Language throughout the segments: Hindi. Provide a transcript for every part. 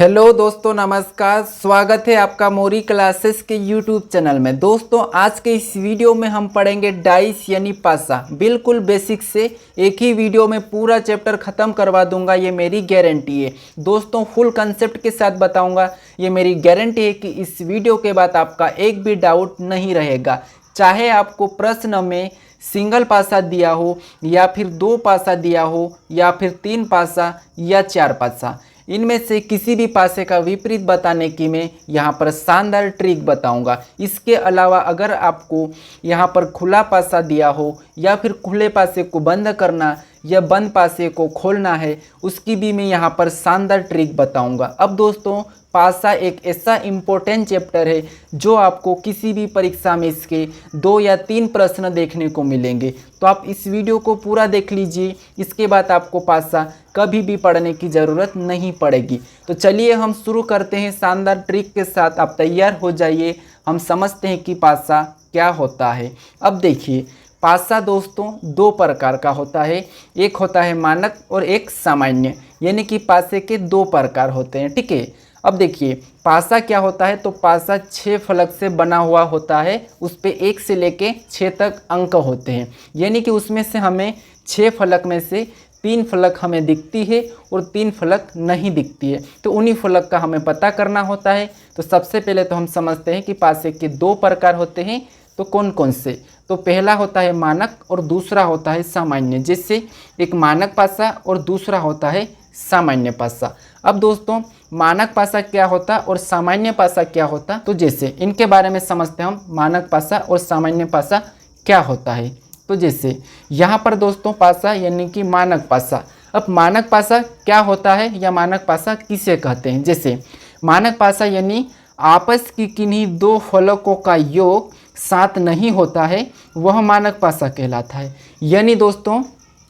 हेलो दोस्तों, नमस्कार। स्वागत है आपका मोरी क्लासेस के यूट्यूब चैनल में। दोस्तों, आज के इस वीडियो में हम पढ़ेंगे डाइस यानी पासा। बिल्कुल बेसिक से एक ही वीडियो में पूरा चैप्टर ख़त्म करवा दूंगा, ये मेरी गारंटी है। दोस्तों, फुल कंसेप्ट के साथ बताऊंगा, ये मेरी गारंटी है कि इस वीडियो के बाद आपका एक भी डाउट नहीं रहेगा। चाहे आपको प्रश्न में सिंगल पासा दिया हो या फिर 2 पासा दिया हो या फिर 3 पासा या 4 पासा, इनमें से किसी भी पासे का विपरीत बताने की मैं यहाँ पर शानदार ट्रिक बताऊंगा। इसके अलावा अगर आपको यहाँ पर खुला पासा दिया हो या फिर खुले पासे को बंद करना या बंद पासे को खोलना है, उसकी भी मैं यहाँ पर शानदार ट्रिक बताऊंगा। अब दोस्तों, पासा एक ऐसा इम्पोर्टेंट चैप्टर है जो आपको किसी भी परीक्षा में इसके 2 या 3 प्रश्न देखने को मिलेंगे। तो आप इस वीडियो को पूरा देख लीजिए, इसके बाद आपको पासा कभी भी पढ़ने की ज़रूरत नहीं पड़ेगी। तो चलिए हम शुरू करते हैं शानदार ट्रिक के साथ। आप तैयार हो जाइए, हम समझते हैं कि पासा क्या होता है। अब देखिए, पासा दोस्तों 2 प्रकार का होता है। एक होता है मानक और एक सामान्य, यानी कि पासे के 2 प्रकार होते हैं। ठीक है, अब देखिए पासा क्या होता है। तो पासा 6 फलक से बना हुआ होता है, उस पे 1 से लेके 6 तक अंक होते हैं, यानी कि उसमें से हमें 6 फलक में से 3 फलक हमें दिखती है और 3 फलक नहीं दिखती है। तो उन्हीं फलक का हमें पता करना होता है। तो सबसे पहले तो हम समझते हैं कि पासे के 2 प्रकार होते हैं। तो कौन कौन से? तो पहला होता है मानक और दूसरा होता है सामान्य। जैसे एक मानक पासा और दूसरा होता है सामान्य पासा। अब दोस्तों, मानक पासा क्या होता और सामान्य पासा क्या होता, तो जैसे इनके बारे में समझते हैं हम। मानक पासा और सामान्य पासा क्या होता है, तो जैसे यहाँ पर दोस्तों पासा यानी कि मानक पासा। अब मानक पासा क्या होता है या मानक पासा किसे कहते हैं? जैसे मानक पासा यानी आपस की किन्हीं 2 फलकों का योग 7 नहीं होता है, वह मानक पासा कहलाता है। यानी दोस्तों,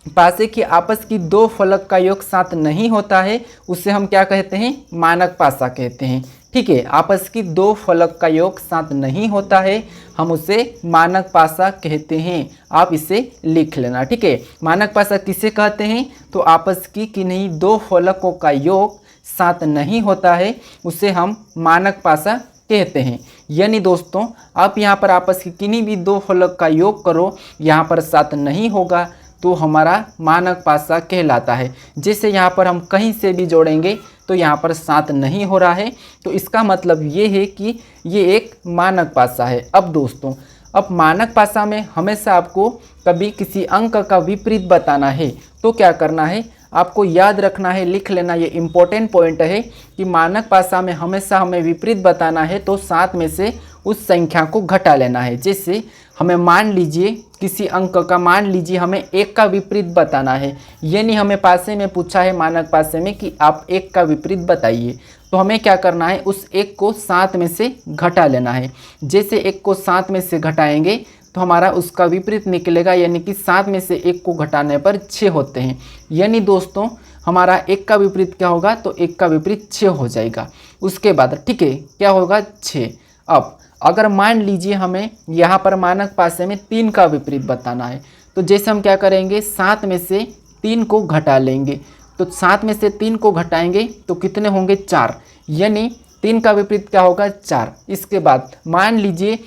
पासे की आपस की 2 फलक का योग 7 नहीं होता है, उसे हम क्या कहते हैं? मानक पासा कहते हैं। ठीक है, आपस की 2 फलक का योग 7 नहीं होता है, हम उसे मानक पासा कहते हैं। आप इसे लिख लेना। ठीक है, मानक पासा किसे कहते हैं? तो आपस की किन्हीं 2 फलकों का योग 7 नहीं होता है, उसे हम मानक पासा कहते हैं। यानी दोस्तों, आप यहाँ पर आपस की किन्हीं भी 2 फलक का योग करो, यहाँ पर 7 नहीं होगा तो हमारा मानक पासा कहलाता है। जैसे यहाँ पर हम कहीं से भी जोड़ेंगे तो यहाँ पर 7 नहीं हो रहा है, तो इसका मतलब ये है कि ये एक मानक पासा है। अब दोस्तों, अब मानक पासा में हमेशा आपको कभी किसी अंक का विपरीत बताना है तो क्या करना है? आपको याद रखना है, लिख लेना, ये इम्पोर्टेंट पॉइंट है कि मानक पासा में हमेशा हमें विपरीत बताना है तो 7 में से उस संख्या को घटा लेना है। जैसे हमें मान लीजिए किसी अंक का, मान लीजिए हमें 1 का विपरीत बताना है, यानी हमें पासे में पूछा है मानक पासे में कि आप 1 का विपरीत बताइए। तो हमें क्या करना है? उस 1 को 7 में से घटा लेना है। जैसे 1 को 7 में से घटाएंगे तो हमारा उसका विपरीत निकलेगा, यानी कि 7 में से 1 को घटाने पर 6 होते हैं। यानी दोस्तों, हमारा 1 का विपरीत क्या होगा? तो 1 का विपरीत 6 हो जाएगा। उसके बाद ठीक है, क्या होगा? 6। अब अगर मान लीजिए हमें यहाँ पर मानक पासे में 3 का विपरीत बताना है, तो जैसे हम क्या करेंगे? 7 में से 3 को घटा लेंगे। तो 7 में से 3 को घटाएंगे तो कितने होंगे? 4। यानी 3 का विपरीत क्या होगा? 4। इसके बाद मान लीजिए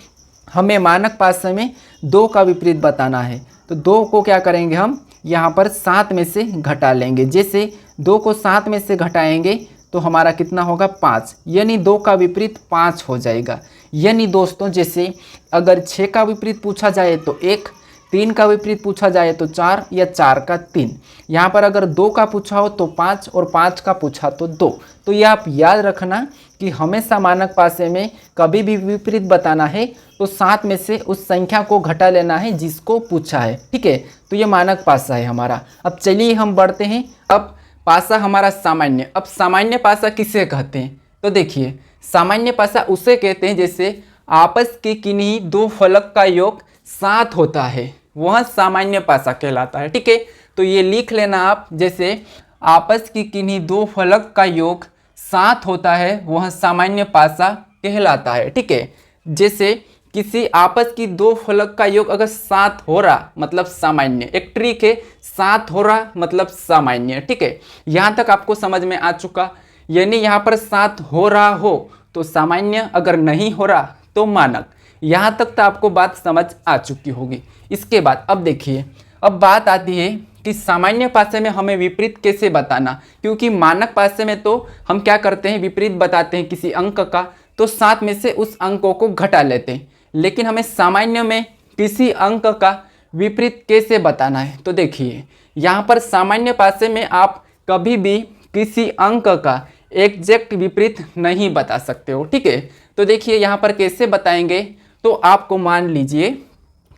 हमें मानक पासे में 2 का विपरीत बताना है, तो 2 को क्या करेंगे? हम यहाँ पर 7 में से घटा लेंगे। जैसे 2 को 7 में से घटाएंगे तो हमारा कितना होगा? 5। यानी 2 का विपरीत 5 हो जाएगा। यानी दोस्तों, जैसे अगर 6 का विपरीत पूछा जाए तो 1, 3 का विपरीत पूछा जाए तो 4 या 4 का 3। यहाँ पर अगर 2 का पूछा हो तो 5 और 5 का पूछा तो 2। तो ये आप याद रखना कि हमेशा मानक पासे में कभी भी विपरीत बताना है तो 7 में से उस संख्या को घटा लेना है जिसको पूछा है। ठीक है, तो ये मानक पासा है हमारा। अब चलिए हम बढ़ते हैं। अब पासा हमारा सामान्य। अब सामान्य पासा किसे कहते हैं? तो देखिए, सामान्य पासा उसे कहते हैं जैसे आपस के किन्हीं 2 फलक का योग 7 होता है, वह सामान्य पासा कहलाता है। ठीक है, तो ये लिख लेना आप। जैसे आपस की किन्हीं 2 फलक का योग 7 होता है, वह सामान्य पासा कहलाता है। ठीक है, जैसे किसी आपस की 2 फलक का योग अगर 7 हो रहा मतलब सामान्य। एक ट्रिक है, 7 हो रहा मतलब सामान्य। ठीक है, यहाँ तक आपको समझ में आ चुका। यानी यहाँ पर 7 हो रहा हो तो सामान्य, अगर नहीं हो रहा तो मानक। यहाँ तक तो आपको बात समझ आ चुकी होगी। इसके बाद अब देखिए, अब बात आती है कि सामान्य पासे में हमें विपरीत कैसे बताना, क्योंकि मानक पासे में तो हम क्या करते हैं, विपरीत बताते हैं किसी अंक का, तो 7 में से उस अंकों को घटा लेते हैं। लेकिन हमें सामान्य में किसी अंक का विपरीत कैसे बताना है, तो देखिए यहाँ पर सामान्य पासे में आप कभी भी किसी अंक का एग्जैक्ट विपरीत नहीं बता सकते हो, ठीक है। तो देखिए यहाँ पर कैसे बताएंगे, तो आपको मान लीजिए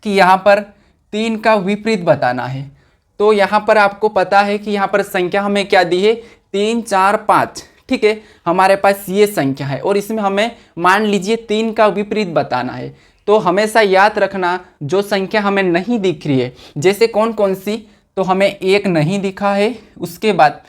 कि यहाँ पर 3 का विपरीत बताना है। तो यहाँ पर आपको पता है कि यहाँ पर संख्या हमें क्या दी है, 3 4 5, ठीक है। हमारे पास ये संख्या है और इसमें हमें मान लीजिए 3 का विपरीत बताना है। तो हमेशा याद रखना, जो संख्या हमें नहीं दिख रही है, जैसे कौन कौन सी, तो हमें 1 नहीं दिखा है, उसके बाद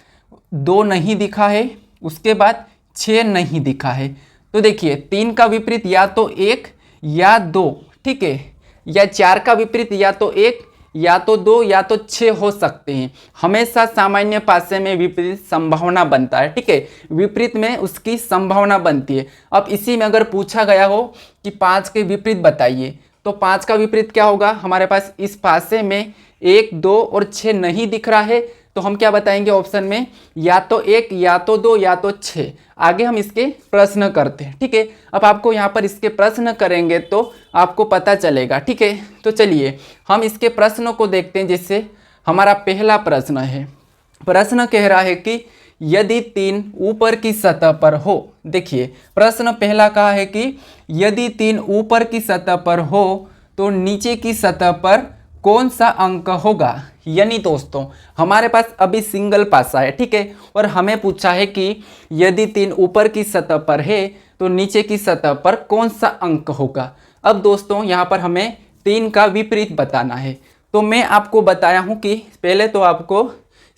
2 नहीं दिखा है, उसके बाद 6 नहीं दिखा है। तो देखिए 3 का विपरीत या तो 1 या 2, ठीक है, या 4 का विपरीत या तो 1 या तो 2 या तो 6 हो सकते हैं। हमेशा सामान्य पासे में विपरीत संभावना बनता है, ठीक है, विपरीत में उसकी संभावना बनती है। अब इसी में अगर पूछा गया हो कि 5 के विपरीत बताइए, तो 5 का विपरीत क्या होगा, हमारे पास इस पासे में 1 2 और 6 नहीं दिख रहा है, तो हम क्या बताएंगे ऑप्शन में, या तो 1 या तो 2 या तो 6। आगे हम इसके प्रश्न करते हैं, ठीक है। अब आपको यहाँ पर इसके प्रश्न करेंगे तो आपको पता चलेगा, ठीक है। तो चलिए हम इसके प्रश्नों को देखते हैं। जैसे हमारा पहला प्रश्न है, प्रश्न कह रहा है कि यदि 3 ऊपर की सतह पर हो, देखिए प्रश्न पहला कहा है कि यदि 3 ऊपर की सतह पर हो तो नीचे की सतह पर कौन सा अंक होगा। यानी दोस्तों हमारे पास अभी सिंगल पासा है, ठीक है, और हमें पूछा है कि यदि 3 ऊपर की सतह पर है तो नीचे की सतह पर कौन सा अंक होगा। अब दोस्तों यहाँ पर हमें 3 का विपरीत बताना है। तो मैं आपको बताया हूँ कि पहले तो आपको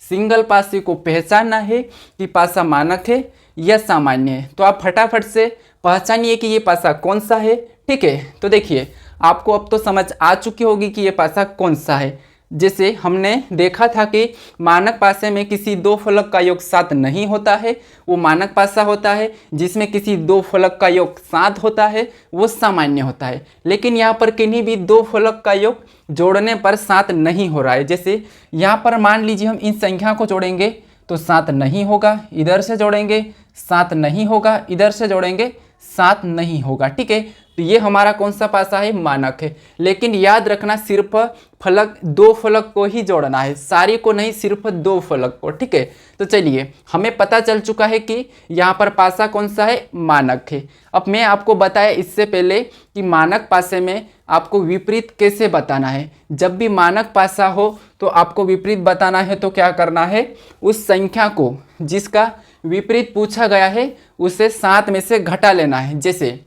सिंगल पासे को पहचानना है कि पासा मानक है या सामान्य है। तो आप फटाफट से पहचानिए कि ये पासा कौन सा है, ठीक है। तो देखिए आपको अब तो समझ आ चुकी होगी कि ये पासा कौन सा है। जैसे हमने देखा था कि मानक पासे में किसी 2 फलक का योग 7 नहीं होता है, वो मानक पासा होता है। जिसमें किसी 2 फलक का योग 7 होता है वो सामान्य होता है। लेकिन यहाँ पर किन्हीं भी 2 फलक का योग जोड़ने पर 7 नहीं हो रहा है। जैसे यहाँ पर मान लीजिए हम इन संख्या को जोड़ेंगे तो 7 नहीं होगा, इधर से जोड़ेंगे 7 नहीं होगा, इधर से जोड़ेंगे 7 नहीं होगा, ठीक है। तो ये हमारा कौन सा पासा है, मानक है। लेकिन याद रखना सिर्फ फलक 2 फलक को ही जोड़ना है, सारी को नहीं, सिर्फ 2 फलक को, ठीक है। तो चलिए हमें पता चल चुका है कि यहाँ पर पासा कौन सा है, मानक है। अब मैं आपको बताया इससे पहले कि मानक पासे में आपको विपरीत कैसे बताना है। जब भी मानक पासा हो तो आपको विपरीत बताना है तो क्या करना है, उस संख्या को जिसका विपरीत पूछा गया है उसे 7 में से घटा लेना है। जैसे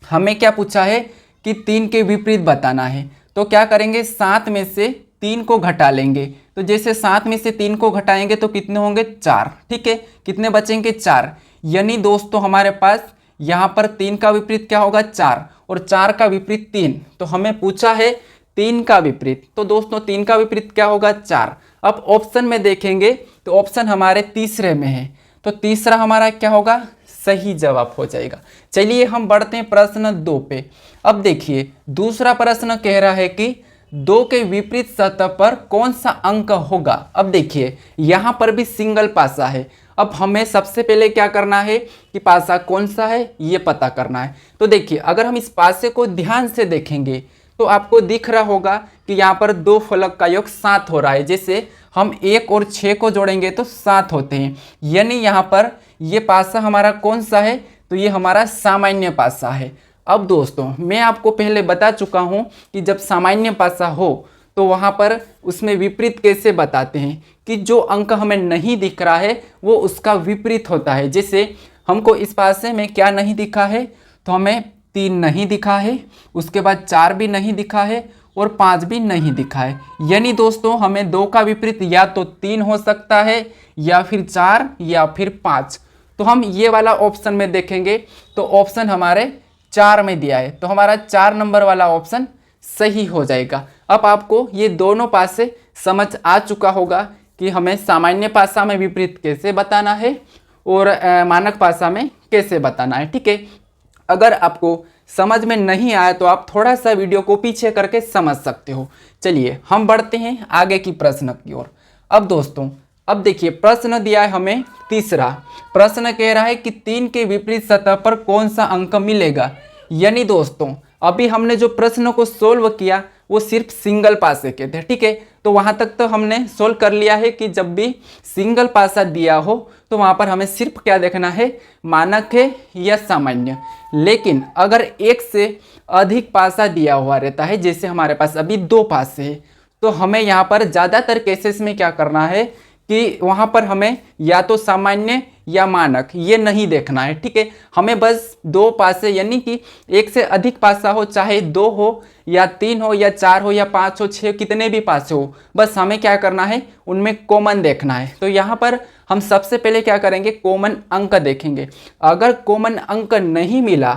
हमें क्या पूछा है कि 3 के विपरीत बताना है, तो क्या करेंगे 7 में से 3 को घटा लेंगे। तो जैसे 7 में से 3 को घटाएंगे तो कितने होंगे, 4, ठीक है। कितने बचेंगे, 4। यानी दोस्तों हमारे पास यहाँ पर 3 का विपरीत क्या होगा, 4, और 4 का विपरीत 3। तो हमें पूछा है 3 का विपरीत, तो दोस्तों 3 का विपरीत क्या होगा, 4। अब ऑप्शन में देखेंगे तो ऑप्शन हमारे तीसरे में है, तो तीसरा हमारा क्या होगा, सही जवाब हो जाएगा। चलिए हम बढ़ते हैं प्रश्न 2 पे। अब देखिए दूसरा प्रश्न कह रहा है कि 2 के विपरीत सतह पर कौन सा अंक होगा। अब देखिए यहाँ पर भी सिंगल पासा है। अब हमें सबसे पहले क्या करना है कि पासा कौन सा है ये पता करना है। तो देखिए अगर हम इस पासे को ध्यान से देखेंगे तो आपको दिख रहा होगा कि यहाँ पर 2 फलक का योग 7 हो रहा है। जैसे हम 1 और 6 को जोड़ेंगे तो 7 होते हैं। यानी यहाँ पर ये पासा हमारा कौन सा है, तो ये हमारा सामान्य पासा है। अब दोस्तों मैं आपको पहले बता चुका हूँ कि जब सामान्य पासा हो तो वहाँ पर उसमें विपरीत कैसे बताते हैं कि जो अंक हमें नहीं दिख रहा है वो उसका विपरीत होता है। जैसे हमको इस पासे में क्या नहीं दिखा है, तो हमें 3 नहीं दिखा है, उसके बाद 4 भी नहीं दिखा है और 5 भी नहीं दिखा है। यानी दोस्तों हमें 2 का विपरीत या तो 3 हो सकता है या फिर 4 या फिर 5। तो हम ये वाला ऑप्शन में देखेंगे तो ऑप्शन हमारे 4 में दिया है, तो हमारा 4 नंबर वाला ऑप्शन सही हो जाएगा। अब आपको ये दोनों पासे समझ आ चुका होगा कि हमें सामान्य पासा में विपरीत कैसे बताना है और मानक भाषा में कैसे बताना है। ठीक है, अगर आपको समझ में नहीं आया तो आप थोड़ा सा वीडियो को पीछे करके समझ सकते हो। चलिए हम बढ़ते हैं आगे की प्रश्न की ओर। अब दोस्तों अब देखिए प्रश्न दिया है हमें तीसरा। प्रश्न कह रहा है कि 3 के विपरीत सतह पर कौन सा अंक मिलेगा। यानी दोस्तों अभी हमने जो प्रश्न को सोल्व किया वो सिर्फ सिंगल पासे के थे। ठीक है, तो वहाँ तक तो हमने सोल्व कर लिया है कि जब भी सिंगल पासा दिया हो तो वहाँ पर हमें सिर्फ क्या देखना है, मानक है या सामान्य। लेकिन अगर एक से अधिक पासा दिया हुआ रहता है, जैसे हमारे पास अभी 2 पासे है, तो हमें यहाँ पर ज़्यादातर केसेस में क्या करना है कि वहाँ पर हमें या तो सामान्य या मानक ये नहीं देखना है। ठीक है, हमें बस 2 पासे यानी कि एक से अधिक पासा हो, चाहे 2 हो या 3 हो या 4 हो या 5 हो 6 कितने भी पासे हो, बस हमें क्या करना है, उनमें कॉमन देखना है। तो यहाँ पर हम सबसे पहले क्या करेंगे, कॉमन अंक देखेंगे। अगर कॉमन अंक नहीं मिला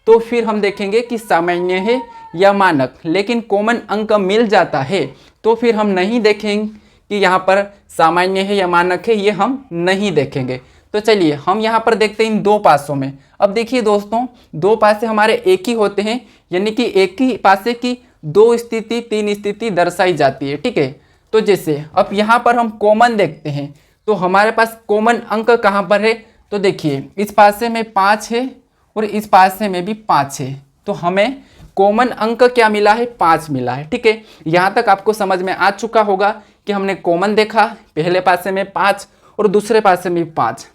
तो फिर हम देखेंगे कि सामान्य है या मानक। लेकिन कॉमन अंक मिल जाता है तो फिर हम नहीं देखेंगे कि यहाँ पर सामान्य है या मानक है, ये हम नहीं देखेंगे। तो चलिए हम यहाँ पर देखते हैं इन 2 पासों में। अब देखिए दोस्तों 2 पासे हमारे एक ही होते हैं, यानी कि एक ही पासे की 2 स्थिति 3 स्थिति दर्शाई जाती है। ठीक है, तो जैसे अब यहाँ पर हम कॉमन देखते हैं तो हमारे पास कॉमन अंक कहाँ पर है, तो देखिए इस पासे में 5 है और इस पासे में भी 5 है, तो हमें कॉमन अंक क्या मिला है, 5 मिला है। ठीक है, यहाँ तक आपको समझ में आ चुका होगा कि हमने कॉमन देखा, पहले पासे में 5 और दूसरे पासे में 5,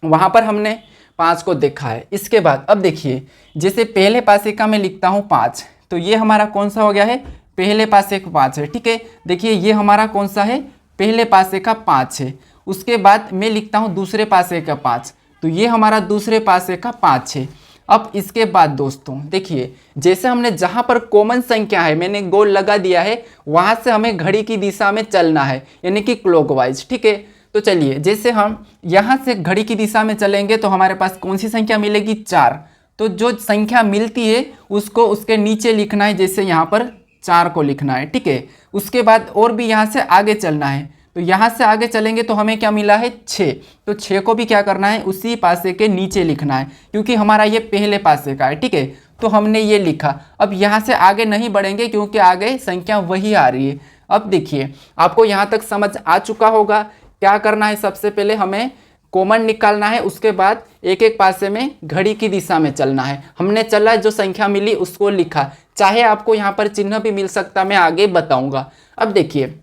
वहाँ पर हमने 5 को देखा है। इसके बाद अब देखिए जैसे पहले पासे का मैं लिखता हूँ 5, तो ये हमारा कौन सा हो गया है, पहले पासे का 5 है। ठीक है, देखिए ये हमारा कौन सा है, पहले पासे का 5 है। उसके बाद मैं लिखता हूँ दूसरे पासे का 5, तो ये हमारा दूसरे पासे का 5 है। अब इसके बाद दोस्तों देखिए जैसे हमने जहाँ पर कॉमन संख्या है मैंने गोल लगा दिया है, वहाँ से हमें घड़ी की दिशा में चलना है, यानी कि क्लॉकवाइज। ठीक है, तो चलिए जैसे हम यहाँ से घड़ी की दिशा में चलेंगे तो हमारे पास कौन सी संख्या मिलेगी, 4। तो जो संख्या मिलती है उसको उसके नीचे लिखना है, जैसे यहाँ पर 4 को लिखना है। ठीक है, उसके बाद और भी यहाँ से आगे चलना है, तो यहाँ से आगे चलेंगे तो हमें क्या मिला है, 6। तो 6 को भी क्या करना है, उसी पासे के नीचे लिखना है, क्योंकि हमारा ये पहले पासे का है। ठीक है, तो हमने ये लिखा। अब यहाँ से आगे नहीं बढ़ेंगे क्योंकि आगे संख्या वही आ रही है। अब देखिए आपको यहाँ तक समझ आ चुका होगा क्या करना है, सबसे पहले हमें कॉमन निकालना है, उसके बाद एक एक पासे में घड़ी की दिशा में चलना है। हमने चला, जो संख्या मिली उसको लिखा, चाहे आपको यहाँ पर चिन्ह भी मिल सकता, मैं आगे बताऊंगा। अब देखिए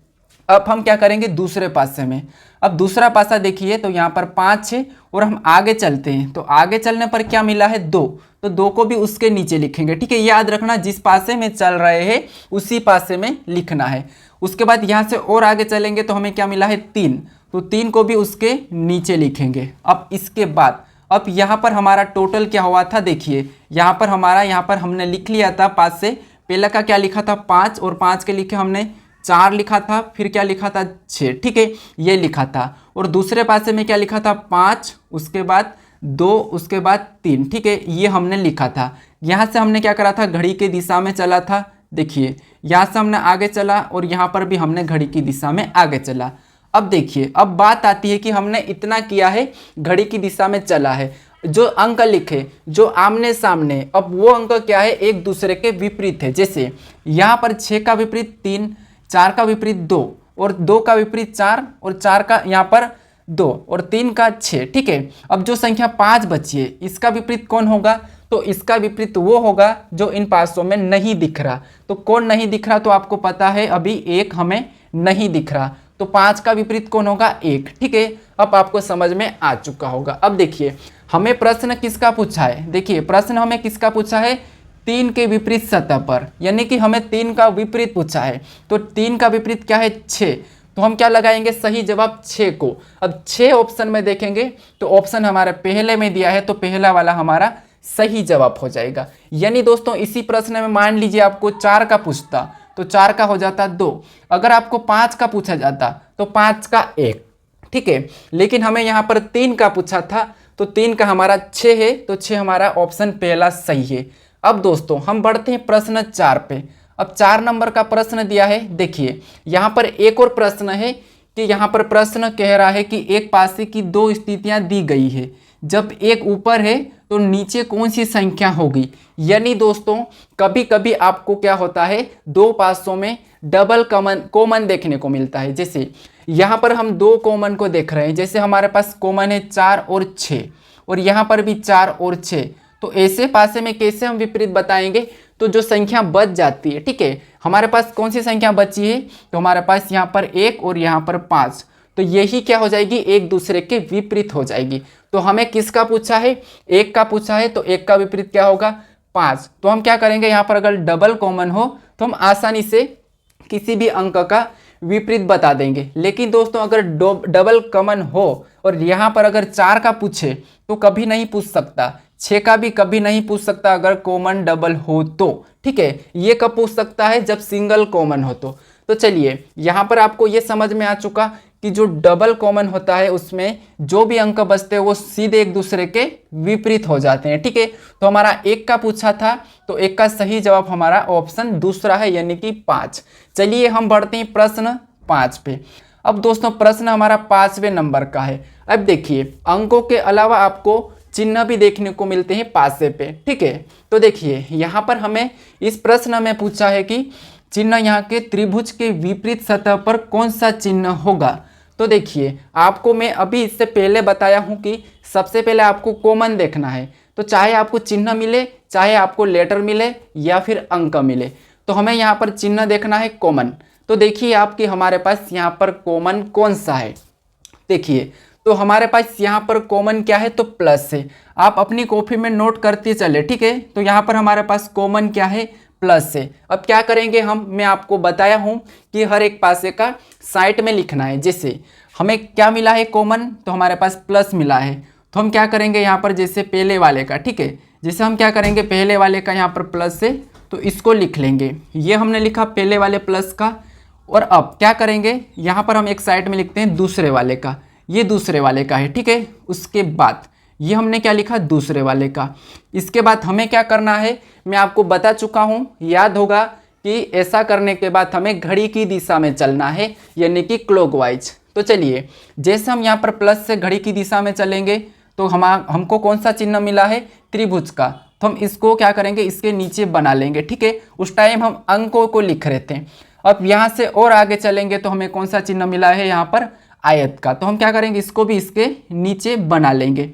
अब हम क्या करेंगे, दूसरे पासे में। अब दूसरा पासा देखिए तो यहाँ पर 5 है और हम आगे चलते हैं, तो आगे चलने पर क्या मिला है, 2। तो 2 को भी उसके नीचे लिखेंगे। ठीक है, याद रखना जिस पासे में चल रहे हैं उसी पासे में लिखना है। उसके बाद यहाँ से और आगे चलेंगे तो हमें क्या मिला है, 3। तो 3 को भी उसके नीचे लिखेंगे। अब इसके बाद अब यहाँ पर हमारा टोटल क्या हुआ था, देखिए यहाँ पर हमने लिख लिया था 5 से पहले का क्या लिखा था, 5, और 5 के लिखे हमने 4 लिखा था, फिर क्या लिखा था, 6। ठीक है, ये लिखा था। और दूसरे पासे में क्या लिखा था, 5, उसके बाद 2, उसके बाद 3। ठीक है, ये हमने लिखा था। यहाँ से हमने क्या करा था, घड़ी की दिशा में चला था। देखिए यहाँ से हमने आगे चला और यहाँ पर भी हमने घड़ी की दिशा में आगे चला। अब देखिए अब बात आती है कि हमने इतना किया है, घड़ी की दिशा में चला है, जो अंक लिखे जो आमने सामने, अब वो अंक क्या है, एक दूसरे के विपरीत है। जैसे यहाँ पर 6 का विपरीत 3, 4 का विपरीत 2, और 2 का विपरीत 4, और 4 का यहाँ पर 2, और 3 का 6। ठीक है, अब जो संख्या 5 बची है इसका विपरीत कौन होगा, तो इसका विपरीत वो होगा जो इन पासों में नहीं दिख रहा। तो कौन नहीं दिख रहा, तो आपको पता है अभी 1 हमें नहीं दिख रहा, तो 5 का विपरीत कौन होगा, 1। ठीक है, अब आपको समझ में आ चुका होगा। अब देखिए हमें प्रश्न किसका पूछा है, देखिए प्रश्न हमें किसका पूछा है, 3 के विपरीत सतह पर, यानी कि हमें 3 का विपरीत पूछा है। तो 3 का विपरीत क्या है, 6। तो हम क्या लगाएंगे, सही जवाब 6 को। अब 6 ऑप्शन में देखेंगे तो ऑप्शन हमारे पहले में दिया है, तो पहला वाला हमारा सही जवाब हो जाएगा। यानी दोस्तों इसी प्रश्न में मान लीजिए आपको 4 का पूछता तो 4 का हो जाता 2, अगर आपको 5 का पूछा जाता तो 5 का 1। ठीक है, लेकिन हमें यहाँ पर 3 का पूछा था तो 3 का हमारा 6 है, तो 6 हमारा ऑप्शन पहला सही है। अब दोस्तों हम बढ़ते हैं प्रश्न 4 पे। अब 4 नंबर का प्रश्न दिया है, देखिए यहाँ पर एक और प्रश्न है कि यहाँ पर प्रश्न कह रहा है कि एक पासे की दो स्थितियाँ दी गई है, जब एक ऊपर है तो नीचे कौन सी संख्या होगी। यानी दोस्तों कभी कभी आपको क्या होता है, दो पासों में डबल कॉमन देखने को मिलता है। जैसे यहाँ पर हम दो कॉमन को देख रहे हैं, जैसे हमारे पास कॉमन है 4 और 6, और यहाँ पर भी 4 और 6। तो ऐसे पासे में कैसे हम विपरीत बताएंगे, तो जो संख्या बच जाती है, ठीक है, हमारे पास कौन सी संख्या बची है, तो हमारे पास यहाँ पर 1 और यहाँ पर 5, तो यही क्या हो जाएगी, एक दूसरे के विपरीत हो जाएगी। तो हमें किसका पूछा है, 1 का पूछा है, तो 1 का विपरीत क्या होगा, 5। तो हम क्या करेंगे, यहाँ पर अगर डबल कॉमन हो तो हम आसानी से किसी भी अंक का विपरीत बता देंगे। लेकिन दोस्तों अगर डबल कॉमन हो और यहाँ पर अगर 4 का पूछे तो कभी नहीं पूछ सकता, 6 का भी कभी नहीं पूछ सकता अगर कॉमन डबल हो तो, ठीक है। ये कब पूछ सकता है, जब सिंगल कॉमन हो तो चलिए यहाँ पर आपको ये समझ में आ चुका कि जो डबल कॉमन होता है उसमें जो भी अंक बचते हैं वो सीधे एक दूसरे के विपरीत हो जाते हैं, ठीक है। तो हमारा 1 का पूछा था, तो 1 का सही जवाब हमारा ऑप्शन दूसरा है, यानी कि 5। चलिए हम बढ़ते हैं प्रश्न 5 पे। अब दोस्तों प्रश्न हमारा 5वें नंबर का है। अब देखिए अंकों के अलावा आपको चिन्ह भी देखने को मिलते हैं पासे पे, ठीक है। तो देखिए यहाँ पर हमें इस प्रश्न में पूछा है कि चिन्ह यहाँ के त्रिभुज के विपरीत सतह पर कौन सा चिन्ह होगा। तो देखिए आपको मैं अभी इससे पहले बताया हूँ कि सबसे पहले आपको कॉमन देखना है, तो चाहे आपको चिन्ह मिले, चाहे आपको लेटर मिले या फिर अंक मिले, तो हमें यहाँ पर चिन्ह देखना है कॉमन। तो देखिए आपकी हमारे पास यहाँ पर कॉमन कौन सा है, देखिए तो हमारे पास यहाँ पर कॉमन क्या है, तो प्लस है। आप अपनी कॉपी में नोट करते चले, ठीक है। तो यहाँ पर हमारे पास कॉमन क्या है, प्लस है। अब क्या करेंगे हम, मैं आपको बताया हूँ कि हर एक पासे का साइड में लिखना है। जैसे हमें क्या मिला है कॉमन, तो हमारे पास प्लस मिला है, तो हम क्या करेंगे यहाँ पर जैसे पहले वाले का, ठीक है, जैसे हम क्या करेंगे पहले वाले का यहाँ पर प्लस है तो इसको लिख लेंगे, ये हमने लिखा पहले वाले प्लस का। और अब क्या करेंगे, यहाँ पर हम एक साइड में लिखते हैं दूसरे वाले का, ये दूसरे वाले का है, ठीक है। उसके बाद ये हमने क्या लिखा, दूसरे वाले का। इसके बाद हमें क्या करना है, मैं आपको बता चुका हूँ, याद होगा कि ऐसा करने के बाद हमें घड़ी की दिशा में चलना है, यानी कि क्लॉकवाइज। तो चलिए जैसे हम यहाँ पर प्लस से घड़ी की दिशा में चलेंगे तो हमको कौन सा चिन्ह मिला है, त्रिभुज का। तो हम इसको क्या करेंगे, इसके नीचे बना लेंगे, ठीक है। उस टाइम हम अंकों को लिख रहे थे। अब यहाँ से और आगे चलेंगे तो हमें कौन सा चिन्ह मिला है, यहाँ पर आयत का। तो हम क्या करेंगे, इसको भी इसके नीचे बना लेंगे।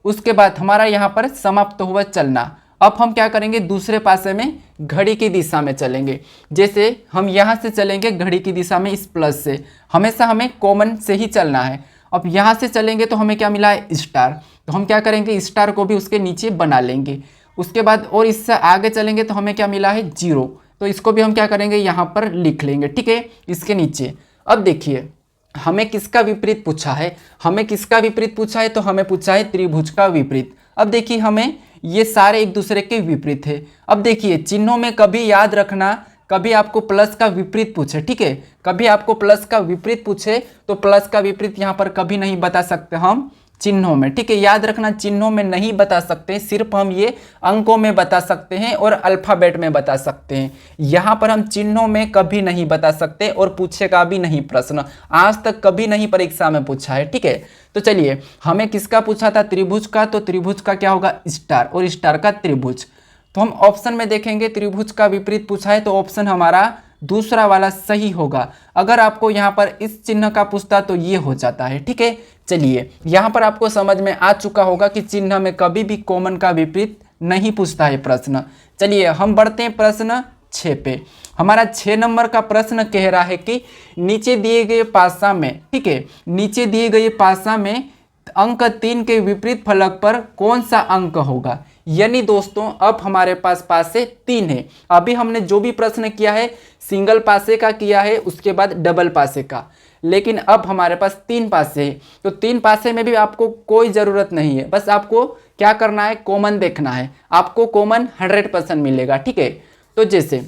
उसके बाद हमारा यहाँ पर समाप्त हुआ चलना। अब हम क्या करेंगे, दूसरे पासे में घड़ी की दिशा में चलेंगे। जैसे हम यहाँ से चलेंगे घड़ी की दिशा में इस प्लस से, हमेशा हमें कॉमन से ही चलना है। अब यहाँ से चलेंगे तो हमें क्या मिला है, स्टार, तो हम क्या करेंगे, स्टार को भी उसके नीचे बना लेंगे। उसके बाद और इससे आगे चलेंगे तो हमें क्या मिला है, 0, तो इसको भी हम क्या करेंगे, यहाँ पर लिख लेंगे, ठीक है, इसके नीचे। अब देखिए हमें किसका विपरीत पूछा है, हमें किसका विपरीत पूछा है, तो हमें पूछा है त्रिभुज का विपरीत। अब देखिए हमें ये सारे एक दूसरे के विपरीत है। अब देखिए चिन्हों में कभी याद रखना, कभी आपको प्लस का विपरीत पूछे, ठीक है, कभी आपको प्लस का विपरीत पूछे तो प्लस का विपरीत यहाँ पर कभी नहीं बता सकते हम चिन्हों में, ठीक है। याद रखना चिन्हों में नहीं बता सकते, सिर्फ हम ये अंकों में बता सकते हैं और अल्फ़ाबेट में बता सकते हैं। यहाँ पर हम चिन्हों में कभी नहीं बता सकते और पूछेगा भी नहीं प्रश्न, आज तक कभी नहीं परीक्षा में पूछा है, ठीक है। तो चलिए हमें किसका पूछा था, त्रिभुज का, तो त्रिभुज का क्या होगा, स्टार, और स्टार का त्रिभुज। तो हम ऑप्शन में देखेंगे त्रिभुज का विपरीत पूछा है तो ऑप्शन हमारा दूसरा वाला सही होगा। अगर आपको यहाँ पर इस चिन्ह का पूछता तो ये हो जाता है, ठीक है। चलिए यहाँ पर आपको समझ में आ चुका होगा कि चिन्ह में कभी भी कॉमन का विपरीत नहीं पूछता है प्रश्न। चलिए हम बढ़ते हैं प्रश्न 6 पे। हमारा 6 नंबर का प्रश्न कह रहा है कि नीचे दिए गए पासा में, ठीक है, नीचे दिए गए पासा में अंक 3 के विपरीत फलक पर कौन सा अंक होगा। यानी दोस्तों अब हमारे पास पासे 3 है। अभी हमने जो भी प्रश्न किया है सिंगल पासे का किया है, उसके बाद डबल पासे का, लेकिन अब हमारे पास 3 पासे है। तो 3 पासे में भी आपको कोई ज़रूरत नहीं है, बस आपको क्या करना है, कॉमन देखना है। आपको कॉमन 100% मिलेगा, ठीक है। तो जैसे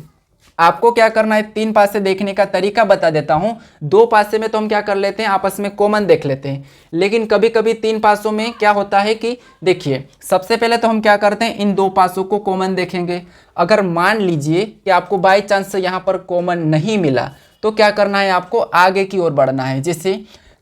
आपको क्या करना है, 3 पासे देखने का तरीका बता देता हूँ। 2 पासे में तो हम क्या कर लेते हैं, आपस में कॉमन देख लेते हैं, लेकिन कभी कभी 3 पासों में क्या होता है कि देखिए सबसे पहले तो हम क्या करते हैं, इन 2 पासों को कॉमन देखेंगे। अगर मान लीजिए कि आपको बाई चांस से यहाँ पर कॉमन नहीं मिला तो क्या करना है आपको, आगे की ओर बढ़ना है। जैसे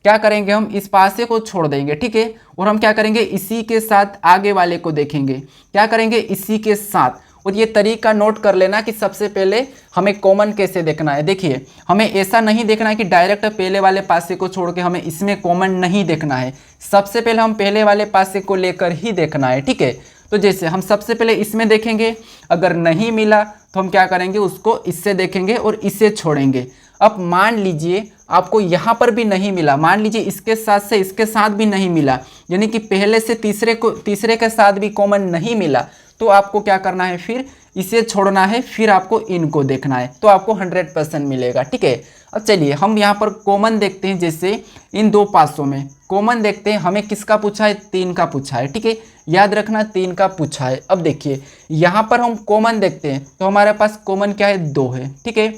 क्या करेंगे, हम इस पासे को छोड़ देंगे, ठीक है, और हम क्या करेंगे, इसी के साथ आगे वाले को देखेंगे। क्या करेंगे, इसी के साथ। और ये तरीका नोट कर लेना कि सबसे पहले हमें कॉमन कैसे देखना है। देखिए, हमें ऐसा नहीं देखना है कि डायरेक्ट पहले वाले पासे को छोड़ के हमें इसमें कॉमन नहीं देखना है। सबसे पहले हम पहले वाले पासे को लेकर ही देखना है, ठीक है। तो जैसे हम सबसे पहले इसमें देखेंगे, अगर नहीं मिला तो हम क्या करेंगे, उसको इससे देखेंगे और इसे छोड़ेंगे। अब मान लीजिए आपको यहाँ पर भी नहीं मिला, मान लीजिए इसके साथ से इसके साथ भी नहीं मिला, यानी कि पहले से तीसरे के साथ भी कॉमन नहीं मिला, तो आपको क्या करना है, फिर इसे छोड़ना है, फिर आपको इनको देखना है, तो आपको 100% मिलेगा, ठीक है। अब चलिए हम यहाँ पर कॉमन देखते हैं। जैसे इन दो पासों में कॉमन देखते हैं, हमें किसका पूछा है, 3 का पूछा है, ठीक है, याद रखना 3 का पूछा है। अब देखिए यहाँ पर हम कॉमन देखते हैं तो हमारे पास कॉमन क्या है, 2 है, ठीक है,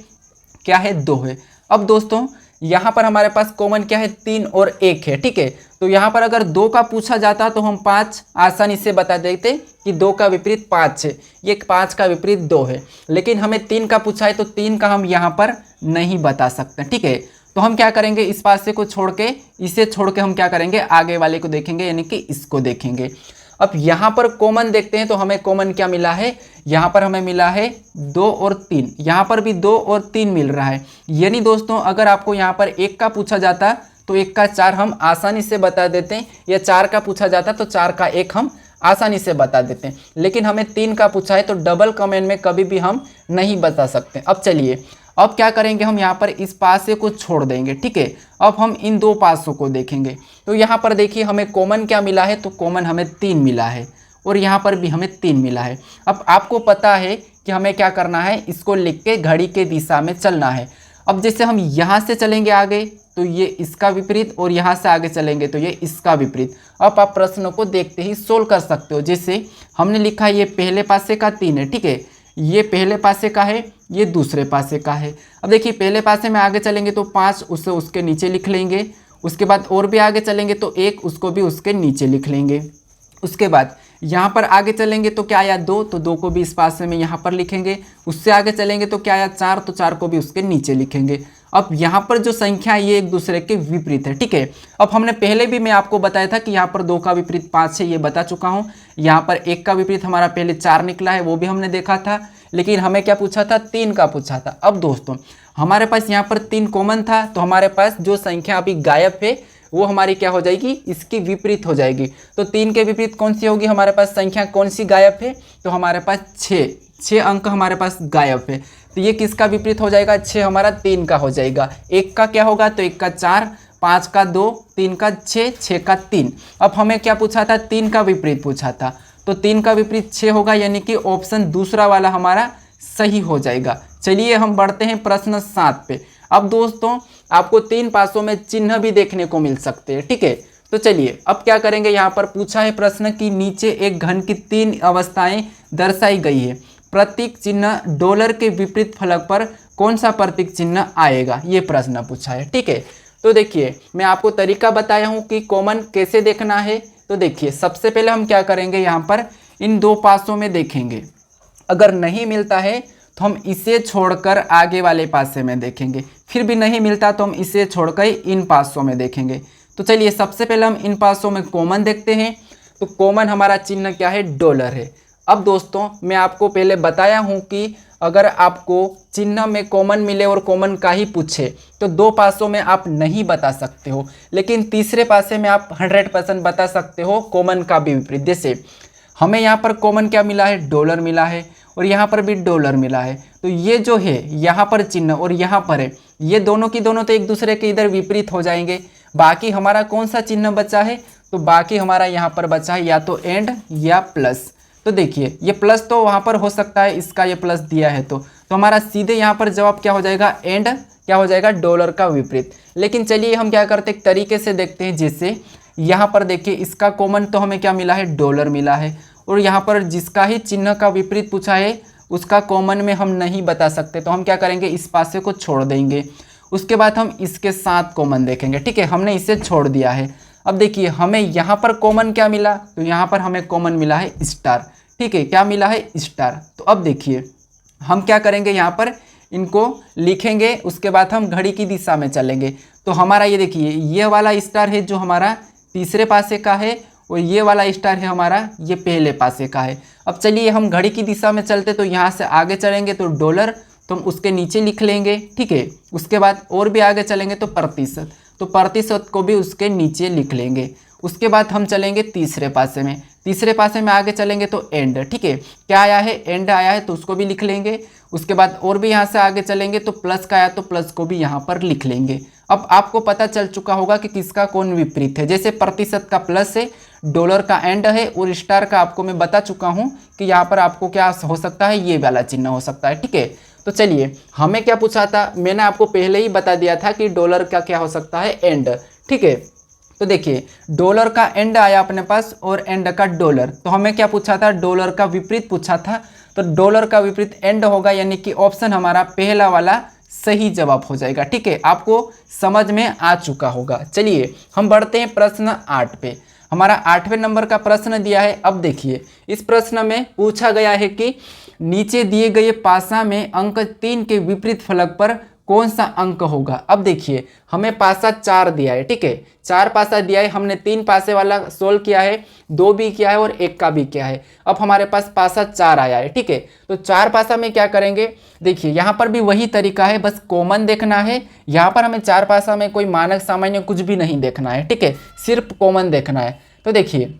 क्या है, 2 है। अब दोस्तों यहाँ पर हमारे पास कॉमन क्या है, 3 और 1 है, ठीक है। तो यहाँ पर अगर 2 का पूछा जाता तो हम 5 आसानी से बता देते कि 2 का विपरीत 5 है, ये 5 का विपरीत 2 है। लेकिन हमें 3 का पूछा है तो 3 का हम यहाँ पर नहीं बता सकते, ठीक है। तो हम क्या करेंगे, इस पासे को छोड़ के, इसे छोड़ के हम क्या करेंगे, आगे वाले को देखेंगे, यानी कि इसको देखेंगे। अब यहाँ पर कॉमन देखते हैं तो हमें कॉमन क्या मिला है, यहाँ पर हमें मिला है 2 और 3, यहाँ पर भी 2 और 3 मिल रहा है। यानी दोस्तों अगर आपको यहाँ पर 1 का पूछा जाता तो 1 का 4 हम आसानी से बता देते हैं, या 4 का पूछा जाता तो 4 का 1 हम आसानी से बता देते हैं। लेकिन हमें 3 का पूछा है तो डबल कमेंट में कभी भी हम नहीं बता सकते। अब चलिए, अब क्या करेंगे, हम यहाँ पर इस पासे को छोड़ देंगे, ठीक है। अब हम इन दो पासों को देखेंगे तो यहाँ पर देखिए हमें कॉमन क्या मिला है, तो कॉमन हमें 3 मिला है, और यहाँ पर भी हमें 3 मिला है। अब आपको पता है कि हमें क्या करना है, इसको लिख के घड़ी के दिशा में चलना है। अब जैसे हम यहाँ से चलेंगे आगे तो ये इसका विपरीत, और यहाँ से आगे चलेंगे तो ये इसका विपरीत। अब आप प्रश्नों को देखते ही सोल्व कर सकते हो। जैसे हमने लिखा ये पहले पासे का 3 है, ठीक है, ये पहले पासे का है, ये दूसरे पासे का है। अब देखिए पहले पासे में आगे चलेंगे तो 5 उसे उसके नीचे लिख लेंगे, उसके बाद और भी आगे चलेंगे तो 1 उसको भी उसके नीचे लिख लेंगे। उसके बाद यहाँ पर आगे चलेंगे तो क्या आया, 2, तो 2 को भी इस पासे में यहाँ पर लिखेंगे। उससे आगे चलेंगे तो क्या आया, 4, तो 4 को भी उसके नीचे लिखेंगे। अब यहाँ पर जो संख्या है ये एक दूसरे के विपरीत है, ठीक है। अब हमने पहले भी मैं आपको बताया था कि यहाँ पर 2 का विपरीत 5 है, ये बता चुका हूँ। यहाँ पर 1 का विपरीत हमारा पहले 4 निकला है, वो भी हमने देखा था। लेकिन हमें क्या पूछा था, 3 का पूछा था। अब दोस्तों हमारे पास यहाँ पर 3 कॉमन था, तो हमारे पास जो संख्या अभी गायब है वो हमारी क्या हो जाएगी, इसकी विपरीत हो जाएगी। तो 3 के विपरीत कौन सी होगी, हमारे पास संख्या कौन सी गायब है, तो हमारे पास 6 अंक हमारे पास गायब है। तो ये किसका विपरीत हो जाएगा, 6 हमारा 3 का हो जाएगा। 1 का क्या होगा, तो 1 का 4, 5 का 2, 3 का 6, 6 का 3। अब हमें क्या पूछा था, 3 का विपरीत पूछा था, तो 3 का विपरीत 6 होगा, यानी कि ऑप्शन दूसरा वाला हमारा सही हो जाएगा। चलिए हम बढ़ते हैं प्रश्न 7 पे। अब दोस्तों आपको 3 पासों में चिन्ह भी देखने को मिल सकते हैं, ठीक है। तो चलिए अब क्या करेंगे, यहाँ पर पूछा है प्रश्न कि नीचे एक घन की 3 अवस्थाएं दर्शाई गई है, प्रतीक चिन्ह डॉलर के विपरीत फलक पर कौन सा प्रतीक चिन्ह आएगा, ये प्रश्न पूछा है, ठीक है। तो देखिए मैं आपको तरीका बताया हूँ कि कॉमन कैसे देखना है। तो देखिए सबसे पहले हम क्या करेंगे, यहाँ पर इन 2 पासों में देखेंगे, अगर नहीं मिलता है तो हम इसे छोड़कर आगे वाले पासे में देखेंगे, फिर भी नहीं मिलता तो हम इसे छोड़कर इन पासों में देखेंगे। तो चलिए सबसे पहले हम इन पासों में कॉमन देखते हैं। तो कॉमन हमारा चिन्ह क्या है, डॉलर है। अब दोस्तों मैं आपको पहले बताया हूँ कि अगर आपको चिन्ह में कॉमन मिले और कॉमन का ही पूछे तो 2 पासों में आप नहीं बता सकते हो, लेकिन तीसरे पासे में आप 100% बता सकते हो कॉमन का भी विपरीत। जैसे हमें यहाँ पर कॉमन क्या मिला है, डॉलर मिला है, और यहाँ पर भी डॉलर मिला है। तो ये जो है यहाँ पर चिन्ह और यहाँ पर है, ये दोनों की दोनों तो एक दूसरे के इधर विपरीत हो जाएंगे। बाकी हमारा कौन सा चिन्ह बचा है, तो बाकी हमारा यहाँ पर बचा है या तो एंड या प्लस। तो देखिए ये प्लस तो वहाँ पर हो सकता है, इसका ये प्लस दिया है तो हमारा सीधे यहाँ पर जवाब क्या हो जाएगा, एंड क्या हो जाएगा, डॉलर का विपरीत। लेकिन चलिए हम क्या करते हैं, एक तरीके से देखते हैं। जैसे यहाँ पर देखिए इसका कॉमन तो हमें क्या मिला है, डॉलर मिला है, और यहाँ पर जिसका ही चिन्ह का विपरीत पूछा है उसका कॉमन में हम नहीं बता सकते, तो हम क्या करेंगे, इस पासे को छोड़ देंगे। उसके बाद हम इसके साथ कॉमन देखेंगे, ठीक है, हमने इसे छोड़ दिया है। अब देखिए हमें यहाँ पर कॉमन क्या मिला, तो यहाँ पर हमें कॉमन मिला है स्टार, ठीक है, क्या मिला है, स्टार। तो अब देखिए हम क्या करेंगे, यहाँ पर इनको लिखेंगे, उसके बाद हम घड़ी की दिशा में चलेंगे। तो हमारा ये देखिए ये वाला स्टार है जो हमारा तीसरे पासे का है और ये वाला स्टार है हमारा ये पहले पासे का है। अब चलिए हम घड़ी की दिशा में चलते, तो यहाँ से आगे चलेंगे तो डॉलर, तो हम उसके नीचे लिख लेंगे, ठीक है। उसके बाद और भी आगे चलेंगे तो प्रतिशत, तो प्रतिशत को भी उसके नीचे लिख लेंगे। उसके बाद हम चलेंगे तीसरे पासे में, तीसरे पासे में आगे चलेंगे तो एंड, ठीक है। क्या आया है, एंड आया है, तो उसको भी लिख लेंगे। उसके बाद और भी यहाँ से आगे चलेंगे तो प्लस का आया तो प्लस को भी यहाँ पर लिख लेंगे। अब आपको पता चल चुका होगा कि किसका कौन विपरीत है। जैसे प्रतिशत का प्लस है, डॉलर का एंड है और स्टार का आपको मैं बता चुका हूँ कि यहाँ पर आपको क्या हो सकता है, ये वाला चिन्ह हो सकता है, ठीक है। तो चलिए हमें क्या पूछा था, मैंने आपको पहले ही बता दिया था कि डॉलर का क्या हो सकता है, एंड, ठीक है। तो देखिए डॉलर का एंड आया अपने पास और एंड का डॉलर, तो हमें क्या पूछा था, डॉलर का विपरीत पूछा था। तो डॉलर का विपरीत एंड होगा, यानी कि ऑप्शन हमारा पहला वाला सही जवाब हो जाएगा, ठीक है। आपको समझ में आ चुका होगा। चलिए हम बढ़ते हैं प्रश्न 8 पे। हमारा 8वें नंबर का प्रश्न दिया है। अब देखिए इस प्रश्न में पूछा गया है कि नीचे दिए गए पासा में अंक 3 के विपरीत फलक पर कौन सा अंक होगा। अब देखिए हमें पासा 4 दिया है, ठीक है, 4 पासा दिया है, हमने 3 पासे वाला सोल्व किया है, 2 भी किया है और 1 का भी किया है। अब हमारे पास पासा 4 आया है, ठीक है। तो 4 पासा में क्या करेंगे, देखिए यहाँ पर भी वही तरीका है, बस कॉमन देखना है। यहाँ पर हमें 4 पासा में कोई मानक सामान्य कुछ भी नहीं देखना है, ठीक है, सिर्फ कॉमन देखना है। तो देखिए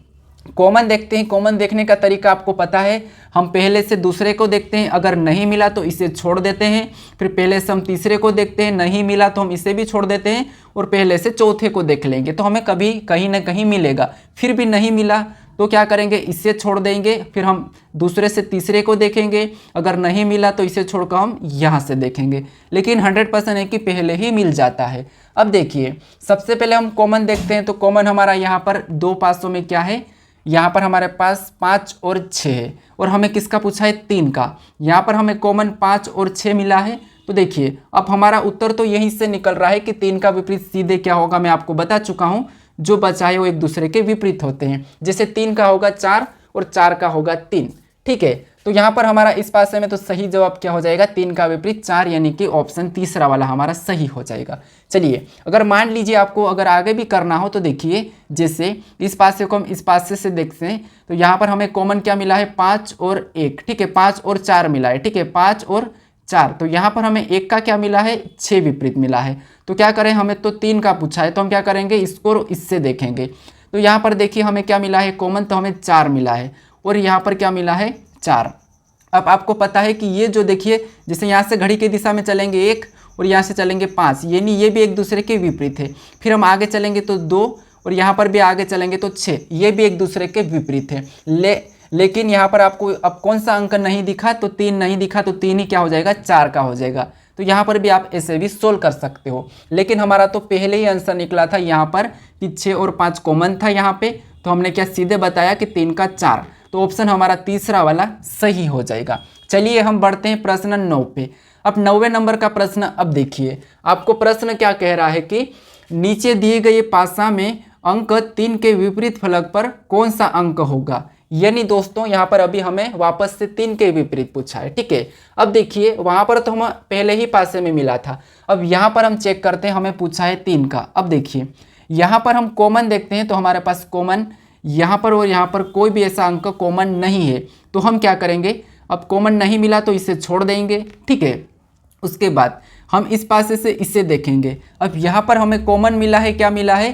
कॉमन देखते हैं। कॉमन देखने का तरीका आपको पता है, हम पहले से दूसरे को देखते हैं, अगर नहीं मिला तो इसे छोड़ देते हैं। फिर पहले से हम तीसरे को देखते हैं, नहीं मिला तो हम इसे भी छोड़ देते हैं और पहले से चौथे को देख लेंगे, तो हमें कभी कहीं ना कहीं मिलेगा। फिर भी नहीं मिला तो क्या करेंगे, इससे छोड़ देंगे, फिर हम दूसरे से तीसरे को देखेंगे, अगर नहीं मिला तो इसे छोड़कर हम यहाँ से देखेंगे, लेकिन 100% है कि पहले ही मिल जाता है। अब देखिए सबसे पहले हम कॉमन देखते हैं। तो कॉमन हमारा यहाँ पर 2 पासों में क्या है, यहाँ पर हमारे पास 5 और 6 है और हमें किसका पूछा है, 3 का। यहाँ पर हमें कॉमन 5 और 6 मिला है। तो देखिए अब हमारा उत्तर तो यहीं से निकल रहा है कि 3 का विपरीत सीधे क्या होगा, मैं आपको बता चुका हूँ, जो बचा है वो एक दूसरे के विपरीत होते हैं। जैसे 3 का होगा 4 और 4 का होगा 3, ठीक है। तो यहाँ पर हमारा इस पासे में तो सही जवाब क्या हो जाएगा, 3 का विपरीत 4, यानी कि ऑप्शन तीसरा वाला हमारा सही हो जाएगा। चलिए अगर मान लीजिए आपको अगर आगे भी करना हो तो देखिए, जैसे इस पासे को हम इस पासे से देखते हैं तो यहाँ पर हमें कॉमन क्या मिला है, 5 और 1, ठीक है, 5 और 4 मिला है, ठीक है, 5 और 4। तो यहाँ पर हमें 1 का क्या मिला है, 6 विपरीत मिला है। तो क्या करें, हमें तो 3 का पूछा है, तो हम क्या करेंगे, इसको इससे देखेंगे। तो यहाँ पर देखिए हमें क्या मिला है, कॉमन, तो हमें 4 मिला है और यहाँ पर क्या मिला है, 4। अब आपको पता है कि ये जो देखिए, जैसे यहाँ से घड़ी की दिशा में चलेंगे 1 और यहाँ से चलेंगे 5, यानी ये भी एक दूसरे के विपरीत है। फिर हम आगे चलेंगे तो 2 और यहाँ पर भी आगे चलेंगे तो 6, ये भी एक दूसरे के विपरीत है। लेकिन यहाँ पर आपको अब कौन सा अंक नहीं दिखा, तो 3 नहीं दिखा, तो 3 ही क्या हो जाएगा, 4 का हो जाएगा। तो यहाँ पर भी आप ऐसे भी सोल्व कर सकते हो, लेकिन हमारा तो पहले ही आंसर निकला था यहाँ पर कि 6 और 5 कॉमन था यहाँ पे, तो हमने क्या सीधे बताया कि 3 का 4, तो ऑप्शन हमारा तीसरा वाला सही हो जाएगा। चलिए हम बढ़ते हैं प्रश्न 9 पे। अब 9वें नंबर का प्रश्न, अब देखिए आपको प्रश्न क्या कह रहा है कि नीचे दिए गए पासा में अंक 3 के विपरीत फलक पर कौन सा अंक होगा। यानी दोस्तों यहाँ पर अभी हमें वापस से 3 के विपरीत पूछा है, ठीक है। अब देखिए वहाँ पर तो हम पहले ही पासे में मिला था, अब यहाँ पर हम चेक करते हैं, हमें पूछा है 3 का। अब देखिए यहाँ पर हम कॉमन देखते हैं, तो हमारे पास कॉमन यहाँ पर और यहाँ पर कोई भी ऐसा अंक कॉमन नहीं है, तो हम क्या करेंगे, अब कॉमन नहीं मिला तो इसे छोड़ देंगे, ठीक है। उसके बाद हम इस पासे से इसे देखेंगे। अब यहाँ पर हमें कॉमन मिला है, क्या मिला है,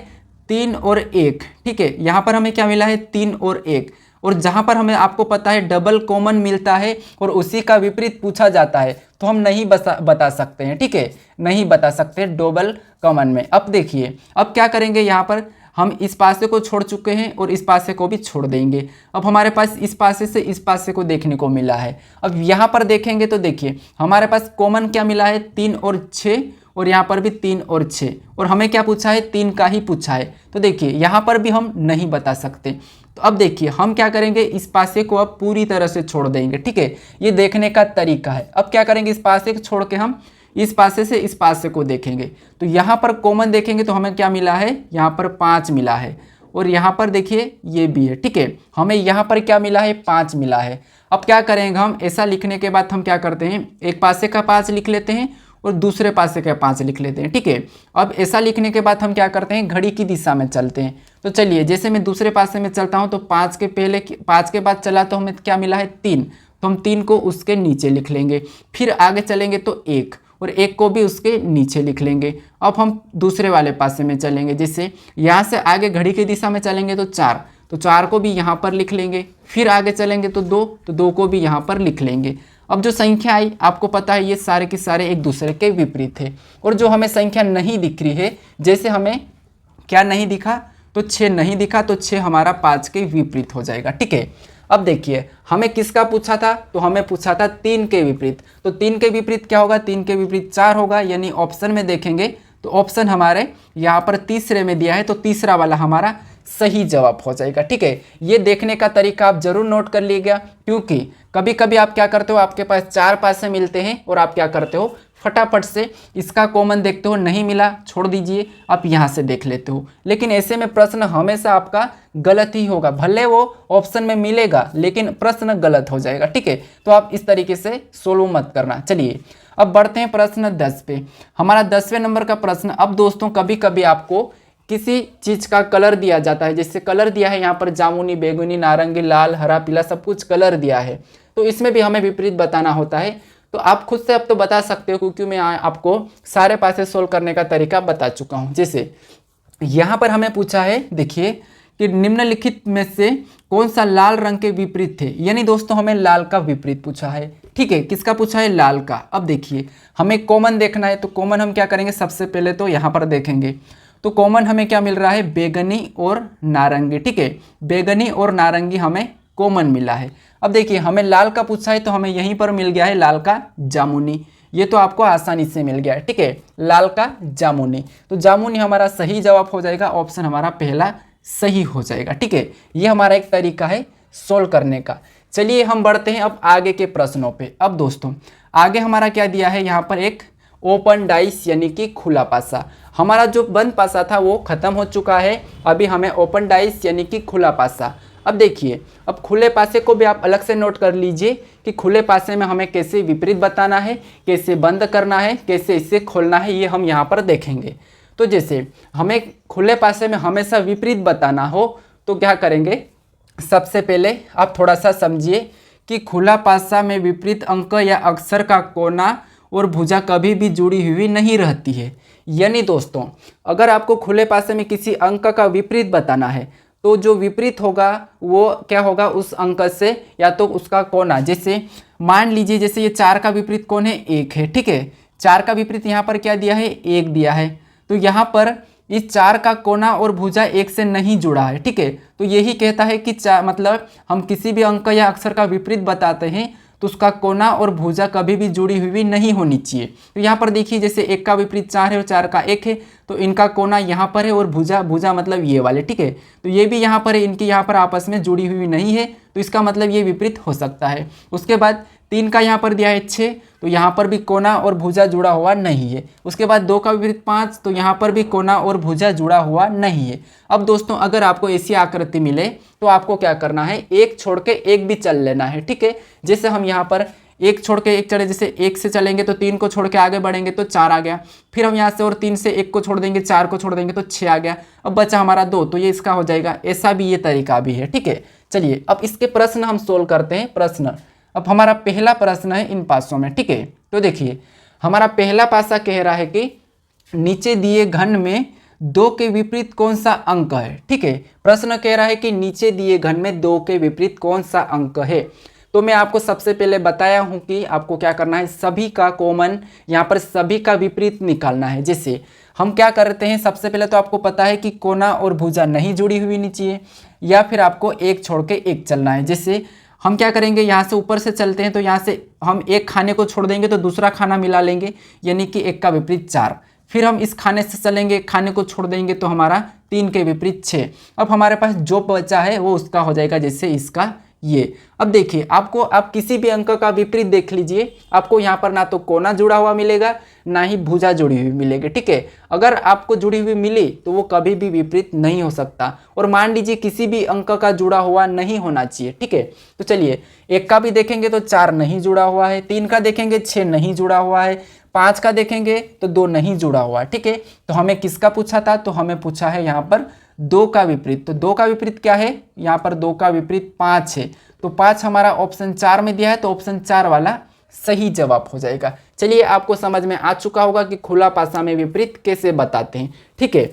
3 और 1, ठीक है। यहाँ पर हमें क्या मिला है, 3 और 1, और जहाँ पर हमें आपको पता है डबल कॉमन मिलता है और उसी का विपरीत पूछा जाता है, तो हम नहीं बता सकते हैं, ठीक है, नहीं बता सकते डबल कॉमन में। अब देखिए अब क्या करेंगे, यहाँ पर हम इस पासे को छोड़ चुके हैं और इस पासे को भी छोड़ देंगे। अब हमारे पास इस पासे से इस पासे को देखने को मिला है। अब यहाँ पर देखेंगे तो देखिए हमारे पास कॉमन क्या मिला है, 3 और 6, और यहाँ पर भी 3 और 6, और हमें क्या पूछा है, 3 का ही पूछा है। तो देखिए यहाँ पर भी हम नहीं बता सकते। तो अब देखिए हम क्या करेंगे, इस पासे को अब पूरी तरह से छोड़ देंगे, ठीक है, ये देखने का तरीका है। अब क्या करेंगे, इस पासे को छोड़ के हम इस पासे से इस पासे को देखेंगे, तो यहाँ पर कॉमन देखेंगे तो हमें क्या मिला है, यहाँ पर 5 मिला है, और यहाँ पर देखिए ये भी है, ठीक है। हमें यहाँ पर क्या मिला है, 5 मिला है। अब क्या करेंगे हम, ऐसा लिखने के बाद हम क्या करते हैं, एक पासे का 5 लिख लेते हैं और दूसरे पासे का 5 लिख लेते हैं, ठीक है। अब ऐसा लिखने के बाद हम क्या करते हैं, घड़ी की दिशा में चलते हैं। तो चलिए, जैसे मैं दूसरे पासे में चलता हूँ तो 5 के बाद चला तो हमें क्या मिला है, 3, तो हम 3 को उसके नीचे लिख लेंगे। फिर आगे चलेंगे तो 1 और 1 को भी उसके नीचे लिख लेंगे। अब हम दूसरे वाले पासे में चलेंगे, जैसे यहाँ से आगे घड़ी की दिशा में चलेंगे तो 4, तो 4 को भी यहाँ पर लिख लेंगे। फिर आगे चलेंगे तो 2, तो 2 को भी यहाँ पर लिख लेंगे। अब जो संख्या आई आपको पता है ये सारे के सारे एक दूसरे के विपरीत है। और जो हमें संख्या नहीं दिख रही है, जैसे हमें क्या नहीं दिखा, तो 6 नहीं दिखा, तो 6 हमारा 5 के विपरीत हो जाएगा, ठीक है। अब देखिए हमें किसका पूछा था, तो हमें पूछा था 3 के विपरीत। तो 3 के विपरीत क्या होगा, 3 के विपरीत 4 होगा। यानी ऑप्शन में देखेंगे तो ऑप्शन हमारे यहाँ पर तीसरे में दिया है, तो तीसरा वाला हमारा सही जवाब हो जाएगा, ठीक है। ये देखने का तरीका आप जरूर नोट कर लीजिएगा, क्योंकि कभी कभी आप क्या करते हो, आपके पास 4 पासे मिलते हैं और आप क्या करते हो, फटाफट से इसका कॉमन देखते हो, नहीं मिला छोड़ दीजिए, आप यहाँ से देख लेते हो। लेकिन ऐसे में प्रश्न हमेशा आपका गलत ही होगा, भले वो ऑप्शन में मिलेगा लेकिन प्रश्न गलत हो जाएगा, ठीक है। तो आप इस तरीके से सोल्व मत करना। चलिए अब बढ़ते हैं प्रश्न 10 पे। हमारा 10वें नंबर का प्रश्न। अब दोस्तों कभी कभी आपको किसी चीज का कलर दिया जाता है, जैसे कलर दिया है यहाँ पर जामुनी, बैगनी, नारंगी, लाल, हरा, पीला, सब कुछ कलर दिया है, तो इसमें भी हमें विपरीत बताना होता है। तो आप खुद से अब तो बता सकते हो, क्योंकि मैं आपको सारे पासे सोल्व करने का तरीका बता चुका हूँ। जैसे यहाँ पर हमें पूछा है, देखिए कि निम्नलिखित में से कौन सा लाल रंग के विपरीत थे। यानी दोस्तों हमें लाल का विपरीत पूछा है, ठीक है। किसका पूछा है, लाल का। अब देखिए हमें कॉमन देखना है, तो कॉमन हम क्या करेंगे, सबसे पहले तो यहाँ पर देखेंगे तो कॉमन हमें क्या मिल रहा है, बैगनी और नारंगी, ठीक है। बैगनी और नारंगी हमें कॉमन मिला है। अब देखिए हमें लाल का पूछा है, तो हमें यहीं पर मिल गया है लाल का जामुनी। ये तो आपको आसानी से मिल गया है, ठीक है, लाल का जामुनी। तो जामुनी हमारा सही जवाब हो जाएगा, ऑप्शन हमारा पहला सही हो जाएगा, ठीक है। ये हमारा एक तरीका है सोल्व करने का। चलिए हम बढ़ते हैं अब आगे के प्रश्नों पे। अब दोस्तों आगे हमारा क्या दिया है, यहाँ पर एक ओपन डाइस यानी कि खुला पासा। हमारा जो बंद पासा था वो खत्म हो चुका है, अभी हमें ओपन डाइस यानी कि खुला पासा। अब देखिए, अब खुले पासे को भी आप अलग से नोट कर लीजिए कि खुले पासे में हमें कैसे विपरीत बताना है, कैसे बंद करना है, कैसे इसे खोलना है, ये हम यहाँ पर देखेंगे। तो जैसे हमें खुले पासे में हमेशा विपरीत बताना हो तो क्या करेंगे, सबसे पहले आप थोड़ा सा समझिए कि खुला पासा में विपरीत अंक या अक्षर का कोना और भुजा कभी भी जुड़ी हुई नहीं रहती है। यानी दोस्तों अगर आपको खुले पासे में किसी अंक का विपरीत बताना है तो जो विपरीत होगा वो क्या होगा, उस अंक से या तो उसका कोना। जैसे मान लीजिए जैसे ये 4 का विपरीत कौन है, 1 है, ठीक है। 4 का विपरीत यहाँ पर क्या दिया है, 1 दिया है। तो यहाँ पर इस 4 का कोना और भुजा 1 से नहीं जुड़ा है, ठीक है। तो यही कहता है कि मतलब हम किसी भी अंक या अक्षर का विपरीत बताते हैं तो उसका कोना और भुजा कभी भी जुड़ी हुई नहीं होनी चाहिए। तो यहाँ पर देखिए जैसे 1 का विपरीत 4 है और 4 का 1 है, तो इनका कोना यहाँ पर है और भुजा मतलब ये वाले, ठीक है। तो ये भी यहाँ पर है, इनकी यहाँ पर आपस में जुड़ी हुई नहीं है, तो इसका मतलब ये विपरीत हो सकता है। उसके बाद 3 का यहाँ पर दिया है 6, तो यहाँ पर भी कोना और भुजा जुड़ा हुआ नहीं है। उसके बाद 2 का विपरीत 5, तो यहाँ पर भी कोना और भुजा जुड़ा हुआ नहीं है। अब दोस्तों अगर आपको ऐसी आकृति मिले तो आपको क्या करना है, एक छोड़ के एक भी चल लेना है, ठीक है। जैसे हम यहाँ पर एक छोड़ के एक चले, जैसे 1 से चलेंगे तो 3 को छोड़ के आगे बढ़ेंगे तो 4 आ गया। फिर हम यहाँ से और 3 से 1 को छोड़ देंगे, 4 को छोड़ देंगे तो 6 आ गया। अब बचा हमारा 2, तो ये इसका हो जाएगा। ऐसा भी ये तरीका भी है, ठीक है। चलिए अब इसके प्रश्न हम सोल्व करते हैं। प्रश्न अब हमारा पहला प्रश्न है इन पासों में, ठीक है। तो देखिए हमारा पहला पासा कह रहा है कि नीचे दिए घन में 2 के विपरीत कौन सा अंक है, ठीक है। प्रश्न कह रहा है कि नीचे दिए घन में 2 के विपरीत कौन सा अंक है। तो मैं आपको सबसे पहले बताया हूं कि आपको क्या करना है, सभी का कॉमन, यहाँ पर सभी का विपरीत निकालना है। जैसे हम क्या करते हैं, सबसे पहले तो आपको पता है कि कोना और भुजा नहीं जुड़ी हुई नीचे, या फिर आपको एक छोड़ के एक चलना है। जैसे हम क्या करेंगे, यहाँ से ऊपर से चलते हैं तो यहाँ से हम एक खाने को छोड़ देंगे तो दूसरा खाना मिला लेंगे, यानी कि 1 का विपरीत 4। फिर हम इस खाने से चलेंगे, खाने को छोड़ देंगे तो हमारा 3 के विपरीत 6। अब हमारे पास जो बचा है वो उसका हो जाएगा जैसे इसका ये। अब देखिए आपको आप किसी भी अंक का विपरीत देख लीजिए, आपको यहाँ पर ना तो कोना जुड़ा हुआ मिलेगा ना ही भुजा जुड़ी हुई मिलेगी, ठीक है। अगर आपको जुड़ी हुई मिली तो वो कभी भी विपरीत नहीं हो सकता। और मान लीजिए किसी भी अंक का जुड़ा हुआ नहीं होना चाहिए, ठीक है। तो चलिए 1 का भी देखेंगे तो 4 नहीं जुड़ा हुआ है, 3 का देखेंगे 6 नहीं जुड़ा हुआ है, 5 का देखेंगे तो 2 नहीं जुड़ा हुआ है, ठीक है। तो हमें किसका पूछा था, तो हमें पूछा है यहाँ पर 2 का विपरीत। तो 2 का विपरीत क्या है, यहाँ पर 2 का विपरीत 5 है। तो 5 हमारा ऑप्शन 4 में दिया है, तो ऑप्शन 4 वाला सही जवाब हो जाएगा। चलिए आपको समझ में आ चुका होगा कि खुला पासा में विपरीत कैसे बताते हैं, ठीक है।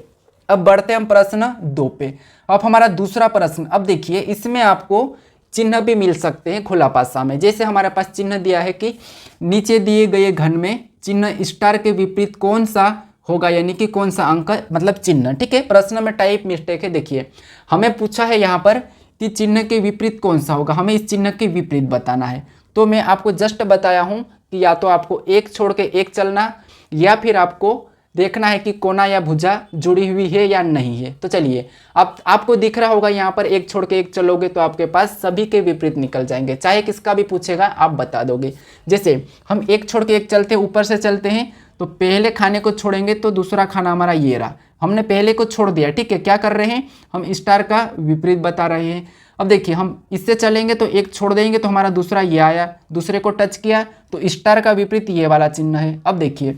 अब बढ़ते हैं हम प्रश्न 2 पे। अब हमारा दूसरा प्रश्न, अब देखिए इसमें आपको चिन्ह भी मिल सकते हैं खुला पासा में। जैसे हमारे पास चिन्ह दिया है कि नीचे दिए गए घन में चिन्ह स्टार के विपरीत कौन सा होगा, यानी कि कौन सा अंक मतलब चिन्ह, ठीक है। प्रश्न में टाइप मिस्टेक है। देखिए हमें पूछा है यहाँ पर कि चिन्ह के विपरीत कौन सा होगा, हमें इस चिन्ह के विपरीत बताना है। तो मैं आपको जस्ट बताया हूँ कि या तो आपको एक छोड़ के एक चलना, या फिर आपको देखना है कि कोना या भुजा जुड़ी हुई है या नहीं है। तो चलिए अब आपको दिख रहा होगा यहाँ पर एक छोड़ के एक चलोगे तो आपके पास सभी के विपरीत निकल जाएंगे, चाहे किसका भी पूछेगा आप बता दोगे। जैसे हम एक छोड़ के एक चलते ऊपर से चलते हैं, तो पहले खाने को छोड़ेंगे तो दूसरा खाना हमारा ये रहा, हमने पहले को छोड़ दिया, ठीक है। क्या कर रहे हैं, हम स्टार का विपरीत बता रहे हैं। अब देखिए हम इससे चलेंगे तो एक छोड़ देंगे तो हमारा दूसरा ये आया, दूसरे को टच किया तो स्टार का विपरीत ये वाला चिन्ह है। अब देखिए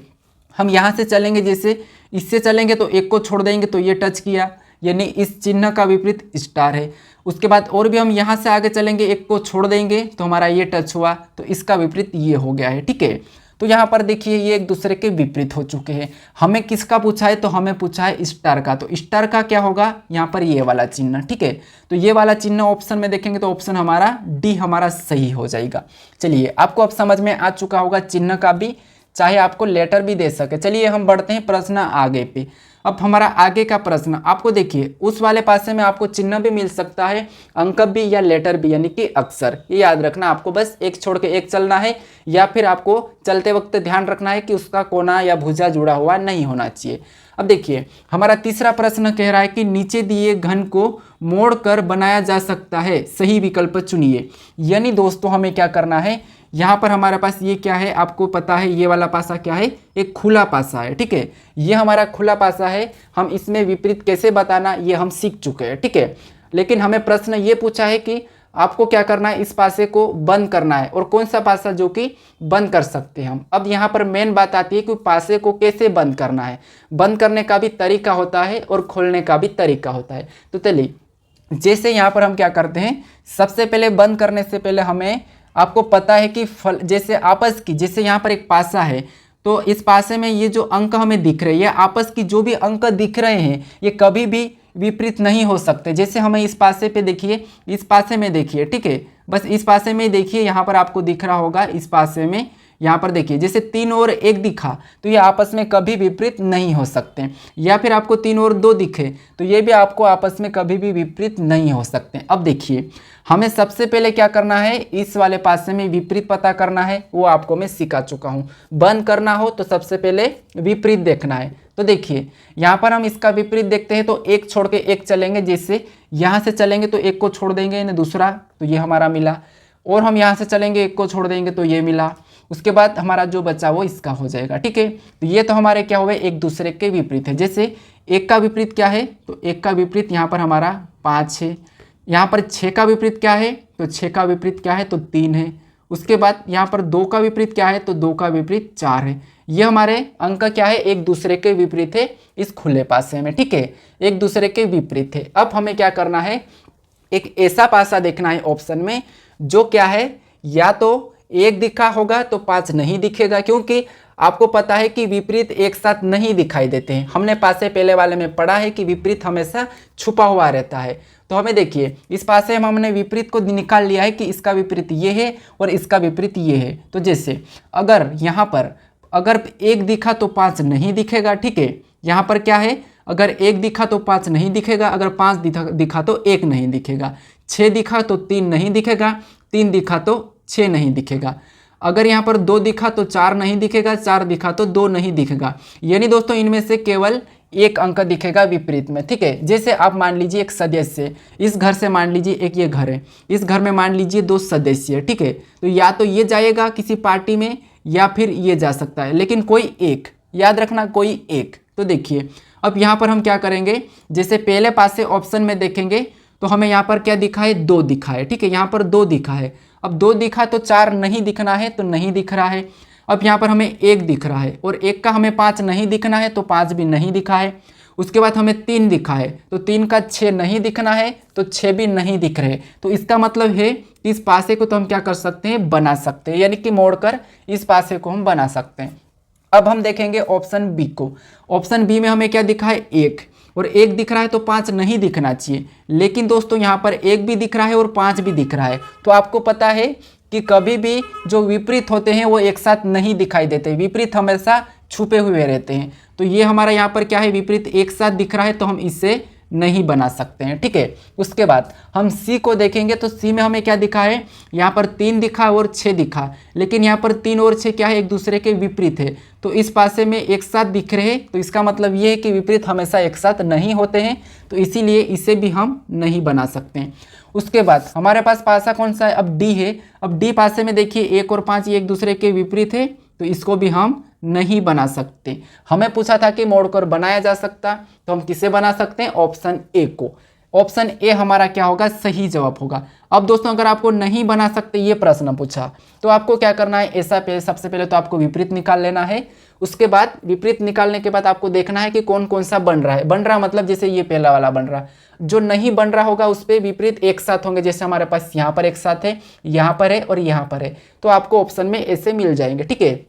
हम यहाँ से चलेंगे, जैसे इससे चलेंगे तो एक को छोड़ देंगे तो ये टच किया, यानी इस चिन्ह का विपरीत स्टार है। उसके बाद और भी हम यहाँ से आगे चलेंगे, एक को छोड़ देंगे तो हमारा ये टच हुआ, तो इसका विपरीत ये हो गया है, ठीक है। तो यहाँ पर देखिए ये एक दूसरे के विपरीत हो चुके हैं। हमें किसका पूछा है, तो हमें पूछा है स्टार का। तो स्टार का क्या होगा, यहाँ पर ये वाला चिन्ह, ठीक है। तो ये वाला चिन्ह ऑप्शन में देखेंगे तो ऑप्शन हमारा डी हमारा सही हो जाएगा। चलिए आपको अब समझ में आ चुका होगा चिन्ह का भी, चाहे आपको लेटर भी दे सके। चलिए हम बढ़ते हैं प्रश्न आगे पे। अब हमारा आगे का प्रश्न आपको देखिए, उस वाले पासे में आपको चिन्ह भी मिल सकता है, अंक भी या लेटर भी, यानी कि अक्षर। ये याद रखना, आपको बस एक छोड़ के एक चलना है, या फिर आपको चलते वक्त ध्यान रखना है कि उसका कोना या भुजा जुड़ा हुआ नहीं होना चाहिए। अब देखिए हमारा तीसरा प्रश्न कह रहा है कि नीचे दिए घन को मोड़कर बनाया जा सकता है, सही विकल्प चुनिए। यानी दोस्तों हमें क्या करना है, यहाँ पर हमारे पास ये क्या है, आपको पता है ये वाला पासा क्या है, एक खुला पासा है, ठीक है। ये हमारा खुला पासा है, हम इसमें विपरीत कैसे बताना ये हम सीख चुके हैं, ठीक है। लेकिन हमें प्रश्न ये पूछा है कि आपको क्या करना है, इस पासे को बंद करना है, और कौन सा पासा जो कि बंद कर सकते हैं हम। अब यहाँ पर मेन बात आती है कि पासे को कैसे बंद करना है। बंद करने का भी तरीका होता है और खोलने का भी तरीका होता है। तो चलिए जैसे यहाँ पर हम क्या करते हैं, सबसे पहले बंद करने से पहले हमें, आपको पता है कि जैसे आपस की, जैसे यहाँ पर एक पासा है, तो इस पासे में ये जो अंक हमें दिख रहे हैं, ये आपस की जो भी अंक दिख रहे हैं ये कभी भी विपरीत नहीं हो सकते। जैसे हमें इस पासे पे देखिए, इस पासे में देखिए, ठीक है, बस इस पासे में देखिए, यहाँ पर आपको दिख रहा होगा इस पासे में, यहाँ पर देखिए जैसे 3 और 1 दिखा तो ये आपस में कभी विपरीत नहीं हो सकते, या फिर आपको 3 और 2 दिखे तो ये भी आपको आपस में कभी भी विपरीत नहीं हो सकते। अब देखिए हमें सबसे पहले क्या करना है, इस वाले पासे में विपरीत पता करना है, वो आपको मैं सिखा चुका हूँ। बंद करना हो तो सबसे पहले विपरीत देखना है। तो देखिए यहाँ पर हम इसका विपरीत देखते हैं, तो एक छोड़ के एक चलेंगे, जैसे यहाँ से चलेंगे तो एक को छोड़ देंगे यानी दूसरा, तो ये हमारा मिला, और हम यहाँ से चलेंगे एक को छोड़ देंगे तो ये मिला, उसके बाद हमारा जो बचा वो इसका हो जाएगा, ठीक है। तो ये तो हमारे क्या हुए, एक दूसरे के विपरीत है। जैसे 1 का विपरीत क्या है, तो 1 का विपरीत यहाँ पर हमारा 5 है। यहाँ पर 6 का विपरीत क्या है, तो 6 का विपरीत क्या है, तो 3 है। उसके बाद यहाँ पर 2 का विपरीत क्या है, तो 2 का विपरीत 4 है। ये हमारे अंक क्या है, एक दूसरे के विपरीत है इस खुले पासे में, ठीक है, एक दूसरे के विपरीत है। अब हमें क्या करना है, एक ऐसा पासा देखना है ऑप्शन में जो क्या है, या तो 1 दिखा होगा तो 5 नहीं दिखेगा, क्योंकि आपको पता है कि विपरीत एक साथ नहीं दिखाई देते हैं। हमने पासे पहले वाले में पढ़ा है कि विपरीत हमेशा छुपा हुआ रहता है। तो हमें देखिए इस पासे में हमने विपरीत को निकाल लिया है कि इसका विपरीत ये है और इसका विपरीत ये है। तो जैसे अगर यहाँ पर अगर 1 दिखा तो 5 नहीं दिखेगा, ठीक है। यहाँ पर क्या है, अगर 1 दिखा तो 5 नहीं दिखेगा, अगर 5 दिखा तो 1 नहीं दिखेगा, 6 दिखा तो 3 नहीं दिखेगा, 3 दिखा तो 6 नहीं दिखेगा, अगर यहाँ पर 2 दिखा तो 4 नहीं दिखेगा, 4 दिखा तो 2 नहीं दिखेगा। यानी दोस्तों इनमें से केवल एक अंक दिखेगा विपरीत में, ठीक है। जैसे आप मान लीजिए एक सदस्य, इस घर से मान लीजिए एक ये घर है, इस घर में मान लीजिए 2 सदस्य, ठीक है। तो या तो ये जाएगा किसी पार्टी में या फिर ये जा सकता है, लेकिन कोई एक, याद रखना कोई एक। तो देखिए अब यहाँ पर हम क्या करेंगे, जैसे पहले पास से ऑप्शन में देखेंगे तो हमें यहाँ पर क्या दिखा है, 2 दिखा है, ठीक है। यहाँ पर 2 दिखा है, अब 2 दिखा तो 4 नहीं दिखना है तो नहीं दिख रहा है। अब यहाँ पर हमें 1 दिख रहा है और 1 का हमें 5 नहीं दिखना है तो 5 भी नहीं दिखा है। उसके बाद हमें 3 दिखा है तो 3 का 6 नहीं दिखना है तो 6 भी नहीं दिख रहे। तो इसका मतलब है कि इस पासे को तो हम क्या कर सकते हैं, बना सकते हैं, यानी कि मोड़कर इस पासे को हम बना सकते हैं। अब हम देखेंगे ऑप्शन बी को। ऑप्शन बी में हमें क्या दिखा है, 1 और 1 दिख रहा है तो 5 नहीं दिखना चाहिए, लेकिन दोस्तों यहाँ पर 1 भी दिख रहा है और 5 भी दिख रहा है। तो आपको पता है कि कभी भी जो विपरीत होते हैं वो एक साथ नहीं दिखाई देते, विपरीत हमेशा छुपे हुए रहते हैं। तो ये हमारा यहाँ पर क्या है, विपरीत एक साथ दिख रहा है तो हम इसे नहीं बना सकते हैं, ठीक है। उसके बाद हम सी को देखेंगे तो सी में हमें क्या दिखा है, यहाँ पर 3 दिखा और 6 दिखा, लेकिन यहाँ पर 3 और 6 क्या है, एक दूसरे के विपरीत है। तो इस पासे में एक साथ दिख रहे हैं तो इसका मतलब ये है कि विपरीत हमेशा एक साथ नहीं होते हैं, तो इसीलिए इसे भी हम नहीं बना सकते हैं। उसके बाद हमारे पास पासा कौन सा है, अब डी है। अब डी पासे में देखिए 1 और 5 ये एक दूसरे के विपरीत है, तो इसको भी हम नहीं बना सकते। हमें पूछा था कि मोड़कर बनाया जा सकता, तो हम किसे बना सकते हैं, ऑप्शन ए को। ऑप्शन ए हमारा क्या होगा, सही जवाब होगा। अब दोस्तों अगर आपको नहीं बना सकते ये प्रश्न पूछा तो आपको क्या करना है, ऐसा पे सबसे पहले तो आपको विपरीत निकाल लेना है। उसके बाद विपरीत निकालने के बाद आपको देखना है कि कौन कौन सा बन रहा है। बन रहा मतलब जैसे ये पहला वाला बन रहा, जो नहीं बन रहा होगा उस पर विपरीत एक साथ होंगे। जैसे हमारे पास यहाँ पर एक साथ है, यहाँ पर है और यहाँ पर है, तो आपको ऑप्शन में ऐसे मिल जाएंगे, ठीक है।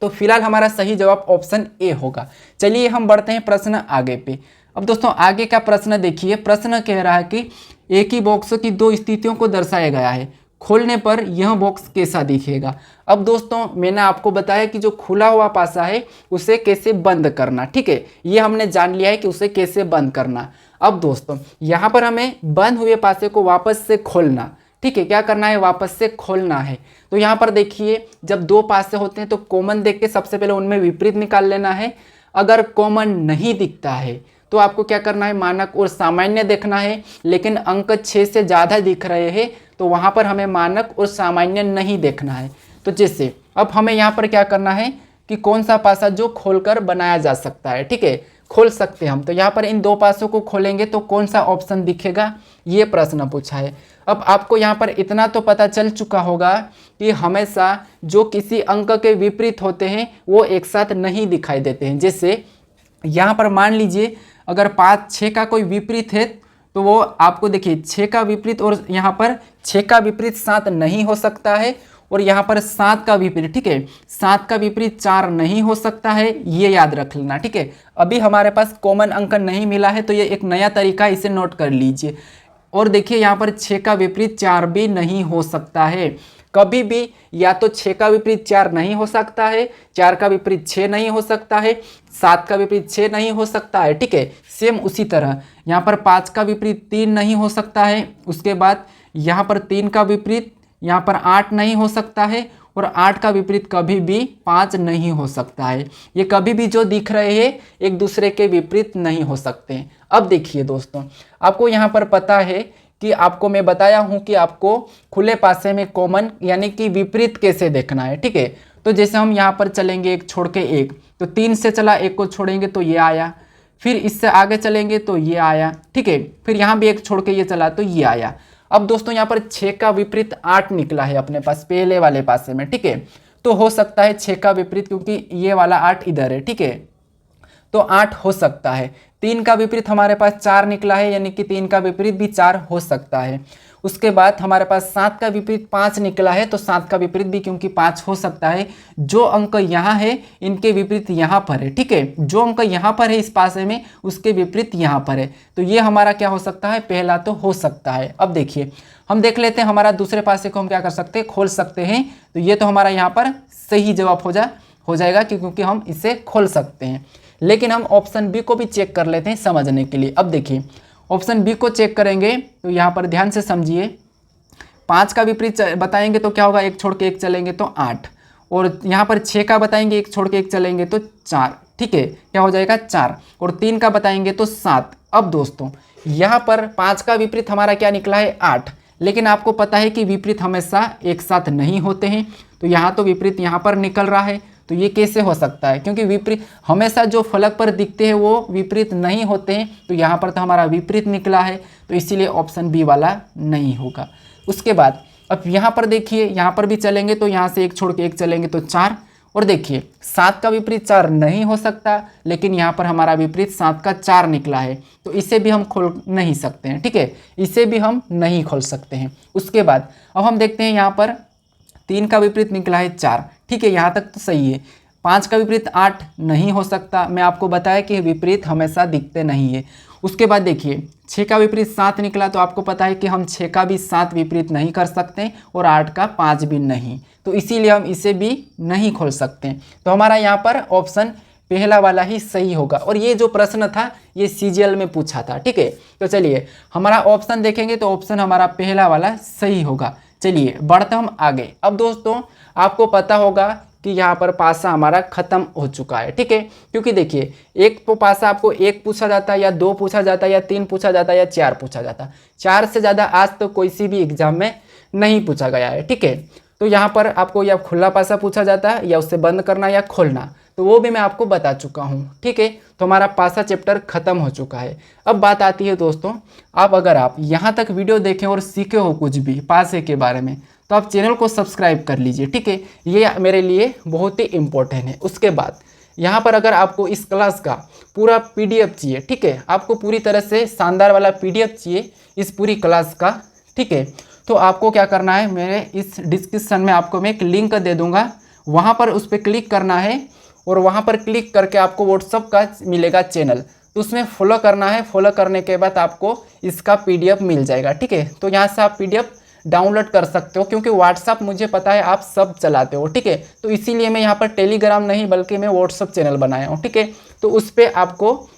तो फिलहाल हमारा सही जवाब ऑप्शन ए होगा। चलिए हम बढ़ते हैं प्रश्न आगे पे। अब दोस्तों आगे का प्रश्न देखिए, प्रश्न कह रहा है कि एक ही बॉक्स की 2 स्थितियों को दर्शाया गया है, खोलने पर यह बॉक्स कैसा दिखेगा। अब दोस्तों मैंने आपको बताया कि जो खुला हुआ पासा है उसे कैसे बंद करना, ठीक है, ये हमने जान लिया है कि उसे कैसे बंद करना। अब दोस्तों यहाँ पर हमें बंद हुए पासे को वापस से खोलना, ठीक है, क्या करना है, वापस से खोलना है। तो यहाँ पर देखिए जब 2 पासे होते हैं तो कॉमन देख के सबसे पहले उनमें विपरीत निकाल लेना है। अगर कॉमन नहीं दिखता है तो आपको क्या करना है, मानक और सामान्य देखना है। लेकिन अंक 6 से ज़्यादा दिख रहे हैं तो वहाँ पर हमें मानक और सामान्य नहीं देखना है। तो जैसे अब हमें यहाँ पर क्या करना है कि कौन सा पासा जो खोलकर बनाया जा सकता है, ठीक है, खोल सकते हैं हम। तो यहाँ पर इन 2 पासों को खोलेंगे तो कौन सा ऑप्शन दिखेगा, ये प्रश्न पूछा है। अब आपको यहाँ पर इतना तो पता चल चुका होगा कि हमेशा जो किसी अंक के विपरीत होते हैं वो एक साथ नहीं दिखाई देते हैं। जैसे यहाँ पर मान लीजिए अगर 5 6 का कोई विपरीत है तो वो आपको देखिए 6 का विपरीत और यहाँ पर 6 का विपरीत 7 नहीं हो सकता है, और यहाँ पर 7 का विपरीत, ठीक है, 7 का विपरीत 4 नहीं हो सकता है, ये याद रख लेना, ठीक है। अभी हमारे पास कॉमन अंक नहीं मिला है तो ये एक नया तरीका, इसे नोट कर लीजिए। और देखिए यहाँ पर 6 का विपरीत 4 भी नहीं हो सकता है, कभी भी या तो 6 का विपरीत 4 नहीं हो सकता है, 4 का विपरीत 6 नहीं हो सकता है, 7 का विपरीत 6 नहीं हो सकता है, ठीक है। सेम उसी तरह यहाँ पर 5 का विपरीत 3 नहीं हो सकता है। उसके बाद यहाँ पर 3 का विपरीत यहाँ पर 8 नहीं हो सकता है, और 8 का विपरीत कभी भी 5 नहीं हो सकता है। ये कभी भी जो दिख रहे हैं एक दूसरे के विपरीत नहीं हो सकते हैं। अब देखिए दोस्तों आपको यहाँ पर पता है कि आपको मैं बताया हूँ कि आपको खुले पासे में कॉमन यानी कि विपरीत कैसे देखना है, ठीक है। तो जैसे हम यहाँ पर चलेंगे एक छोड़ के एक, तो 3 से चला, 1 को छोड़ेंगे तो ये आया, फिर इससे आगे चलेंगे तो ये आया, ठीक है, फिर यहाँ भी 1 छोड़ के ये चला तो ये आया। अब दोस्तों यहाँ पर 6 का विपरीत 8 निकला है अपने पास पहले वाले पासे में, ठीक है। तो हो सकता है 6 का विपरीत, क्योंकि ये वाला 8 इधर है, ठीक है, तो 8 हो सकता है। 3 का विपरीत हमारे पास 4 निकला है, यानी कि 3 का विपरीत भी 4 हो सकता है। उसके बाद हमारे पास 7 का विपरीत 5 निकला है, तो 7 का विपरीत भी क्योंकि 5 हो सकता है। जो अंक यहाँ है इनके विपरीत यहाँ पर है, ठीक है, जो अंक यहाँ पर है इस पासे में उसके विपरीत यहाँ पर है, तो ये हमारा क्या हो सकता है, पहला तो हो सकता है। अब देखिए हम देख लेते हैं हमारा दूसरे पासे को हम क्या कर सकते हैं, खोल सकते हैं। तो ये तो हमारा यहाँ पर सही जवाब हो जाएगा क्योंकि हम इसे खोल सकते हैं। लेकिन हम ऑप्शन बी को भी चेक कर लेते हैं समझने के लिए। अब देखिए ऑप्शन बी को चेक करेंगे तो यहाँ पर ध्यान से समझिए, 5 का विपरीत बताएंगे तो क्या होगा, 1 छोड़ के 1 चलेंगे तो 8, और यहाँ पर 6 का बताएंगे 1 छोड़ के 1 चलेंगे तो 4, ठीक है, क्या हो जाएगा 4, और 3 का बताएंगे तो 7। अब दोस्तों यहाँ पर 5 का विपरीत हमारा क्या निकला है 8, लेकिन आपको पता है कि विपरीत हमेशा एक साथ नहीं होते हैं, तो यहाँ तो विपरीत यहाँ पर निकल रहा है, तो ये कैसे हो सकता है, क्योंकि विपरीत हमेशा जो फलक पर दिखते हैं वो विपरीत नहीं होते हैं, तो यहाँ पर तो हमारा विपरीत निकला है, तो इसीलिए ऑप्शन बी वाला नहीं होगा। उसके बाद अब यहाँ पर देखिए, यहाँ पर भी चलेंगे तो यहाँ से एक छोड़ के एक चलेंगे तो 4, और देखिए 7 का विपरीत 4 नहीं हो सकता, लेकिन यहाँ पर हमारा विपरीत 7 का 4 निकला है, तो इसे भी हम खोल नहीं सकते हैं, ठीक है, इसे भी हम नहीं खोल सकते हैं। उसके बाद अब हम देखते हैं यहाँ पर 3 का विपरीत निकला है 4, ठीक है, यहाँ तक तो सही है। 5 का विपरीत 8 नहीं हो सकता, मैं आपको बताया कि विपरीत हमेशा दिखते नहीं है। उसके बाद देखिए 6 का विपरीत 7 निकला, तो आपको पता है कि हम 6 का भी 7 विपरीत नहीं कर सकते और 8 का 5 भी नहीं, तो इसीलिए हम इसे भी नहीं खोल सकते। तो हमारा यहाँ पर ऑप्शन पहला वाला ही सही होगा, और ये जो प्रश्न था ये सीजीएल में पूछा था, ठीक है। तो चलिए हमारा ऑप्शन देखेंगे तो ऑप्शन हमारा पहला वाला सही होगा। चलिए बढ़ते हम आगे। अब दोस्तों आपको पता होगा कि यहाँ पर पासा हमारा खत्म हो चुका है, ठीक है, क्योंकि देखिए एक तो पासा आपको 1 पूछा जाता है या 2 पूछा जाता है या 3 पूछा जाता है या 4 पूछा जाता है, 4 से ज़्यादा आज तो कोई सी भी एग्जाम में नहीं पूछा गया है, ठीक है। तो यहाँ पर आपको या खुला पासा पूछा जाता है या उससे बंद करना या खोलना, तो वो भी मैं आपको बता चुका हूँ, ठीक है। तो हमारा पासा चैप्टर खत्म हो चुका है। अब बात आती है दोस्तों, अगर आप यहाँ तक वीडियो देखें और सीखे हो कुछ भी पासे के बारे में, तो आप चैनल को सब्सक्राइब कर लीजिए, ठीक है, ये मेरे लिए बहुत ही इम्पोर्टेंट है। उसके बाद यहाँ पर अगर आपको इस क्लास का पूरा PDF चाहिए, ठीक है, आपको पूरी तरह से शानदार वाला PDF चाहिए इस पूरी क्लास का, ठीक है, तो आपको क्या करना है, मेरे इस डिस्क्रिप्शन में आपको मैं एक लिंक दे दूंगा, वहाँ पर उस पर क्लिक करना है, और वहाँ पर क्लिक करके आपको व्हाट्सअप का मिलेगा चैनल, तो उसमें फॉलो करना है। फॉलो करने के बाद आपको इसका PDF मिल जाएगा, ठीक है। तो यहाँ से आप PDF डाउनलोड कर सकते हो, क्योंकि व्हाट्सअप मुझे पता है आप सब चलाते हो, ठीक है, तो इसीलिए मैं यहाँ पर टेलीग्राम नहीं बल्कि मैं व्हाट्सअप चैनल बनाया हूँ, ठीक है, तो उस पर आपको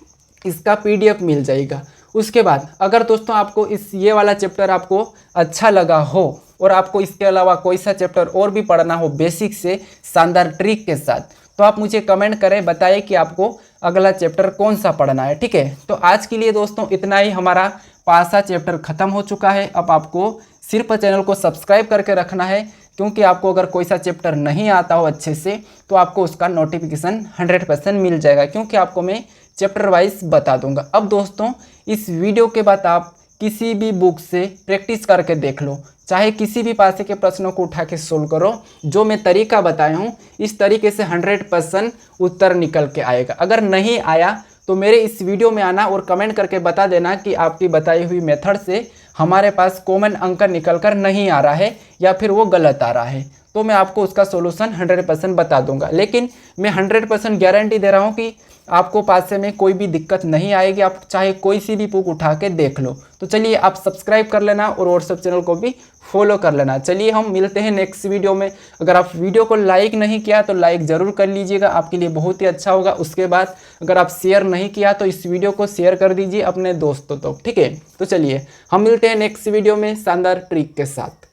इसका PDF मिल जाएगा। उसके बाद अगर दोस्तों आपको ये वाला चैप्टर आपको अच्छा लगा हो और आपको इसके अलावा कोई सा चैप्टर और भी पढ़ना हो बेसिक से शानदार ट्रिक के साथ, तो आप मुझे कमेंट करें, बताइए कि आपको अगला चैप्टर कौन सा पढ़ना है, ठीक है। तो आज के लिए दोस्तों इतना ही, हमारा पासा चैप्टर ख़त्म हो चुका है। अब आपको सिर्फ चैनल को सब्सक्राइब करके रखना है, क्योंकि आपको अगर कोई सा चैप्टर नहीं आता हो अच्छे से तो आपको उसका नोटिफिकेशन 100% मिल जाएगा, क्योंकि आपको मैं चैप्टर वाइज बता दूंगा। अब दोस्तों इस वीडियो के बाद आप किसी भी बुक से प्रैक्टिस करके देख लो, चाहे किसी भी पासे के प्रश्नों को उठा के सोल्व करो, जो मैं तरीका बताया हूँ इस तरीके से 100% उत्तर निकल के आएगा। अगर नहीं आया तो मेरे इस वीडियो में आना और कमेंट करके बता देना कि आपकी बताई हुई मेथड से हमारे पास कॉमन अंक निकल कर नहीं आ रहा है या फिर वो गलत आ रहा है, तो मैं आपको उसका सोल्यूशन 100% बता दूंगा। लेकिन मैं 100% गारंटी दे रहा हूँ कि आपको पासे में कोई भी दिक्कत नहीं आएगी, आप चाहे कोई सी भी बुक उठा के देख लो। तो चलिए आप सब्सक्राइब कर लेना और व्हाट्सएप चैनल को भी फॉलो कर लेना। चलिए हम मिलते हैं नेक्स्ट वीडियो में। अगर आप वीडियो को लाइक नहीं किया तो लाइक ज़रूर कर लीजिएगा, आपके लिए बहुत ही अच्छा होगा। उसके बाद अगर आप शेयर नहीं किया तो इस वीडियो को शेयर कर दीजिए अपने दोस्तों तो, ठीक है। तो चलिए हम मिलते हैं नेक्स्ट वीडियो में शानदार ट्रिक के साथ।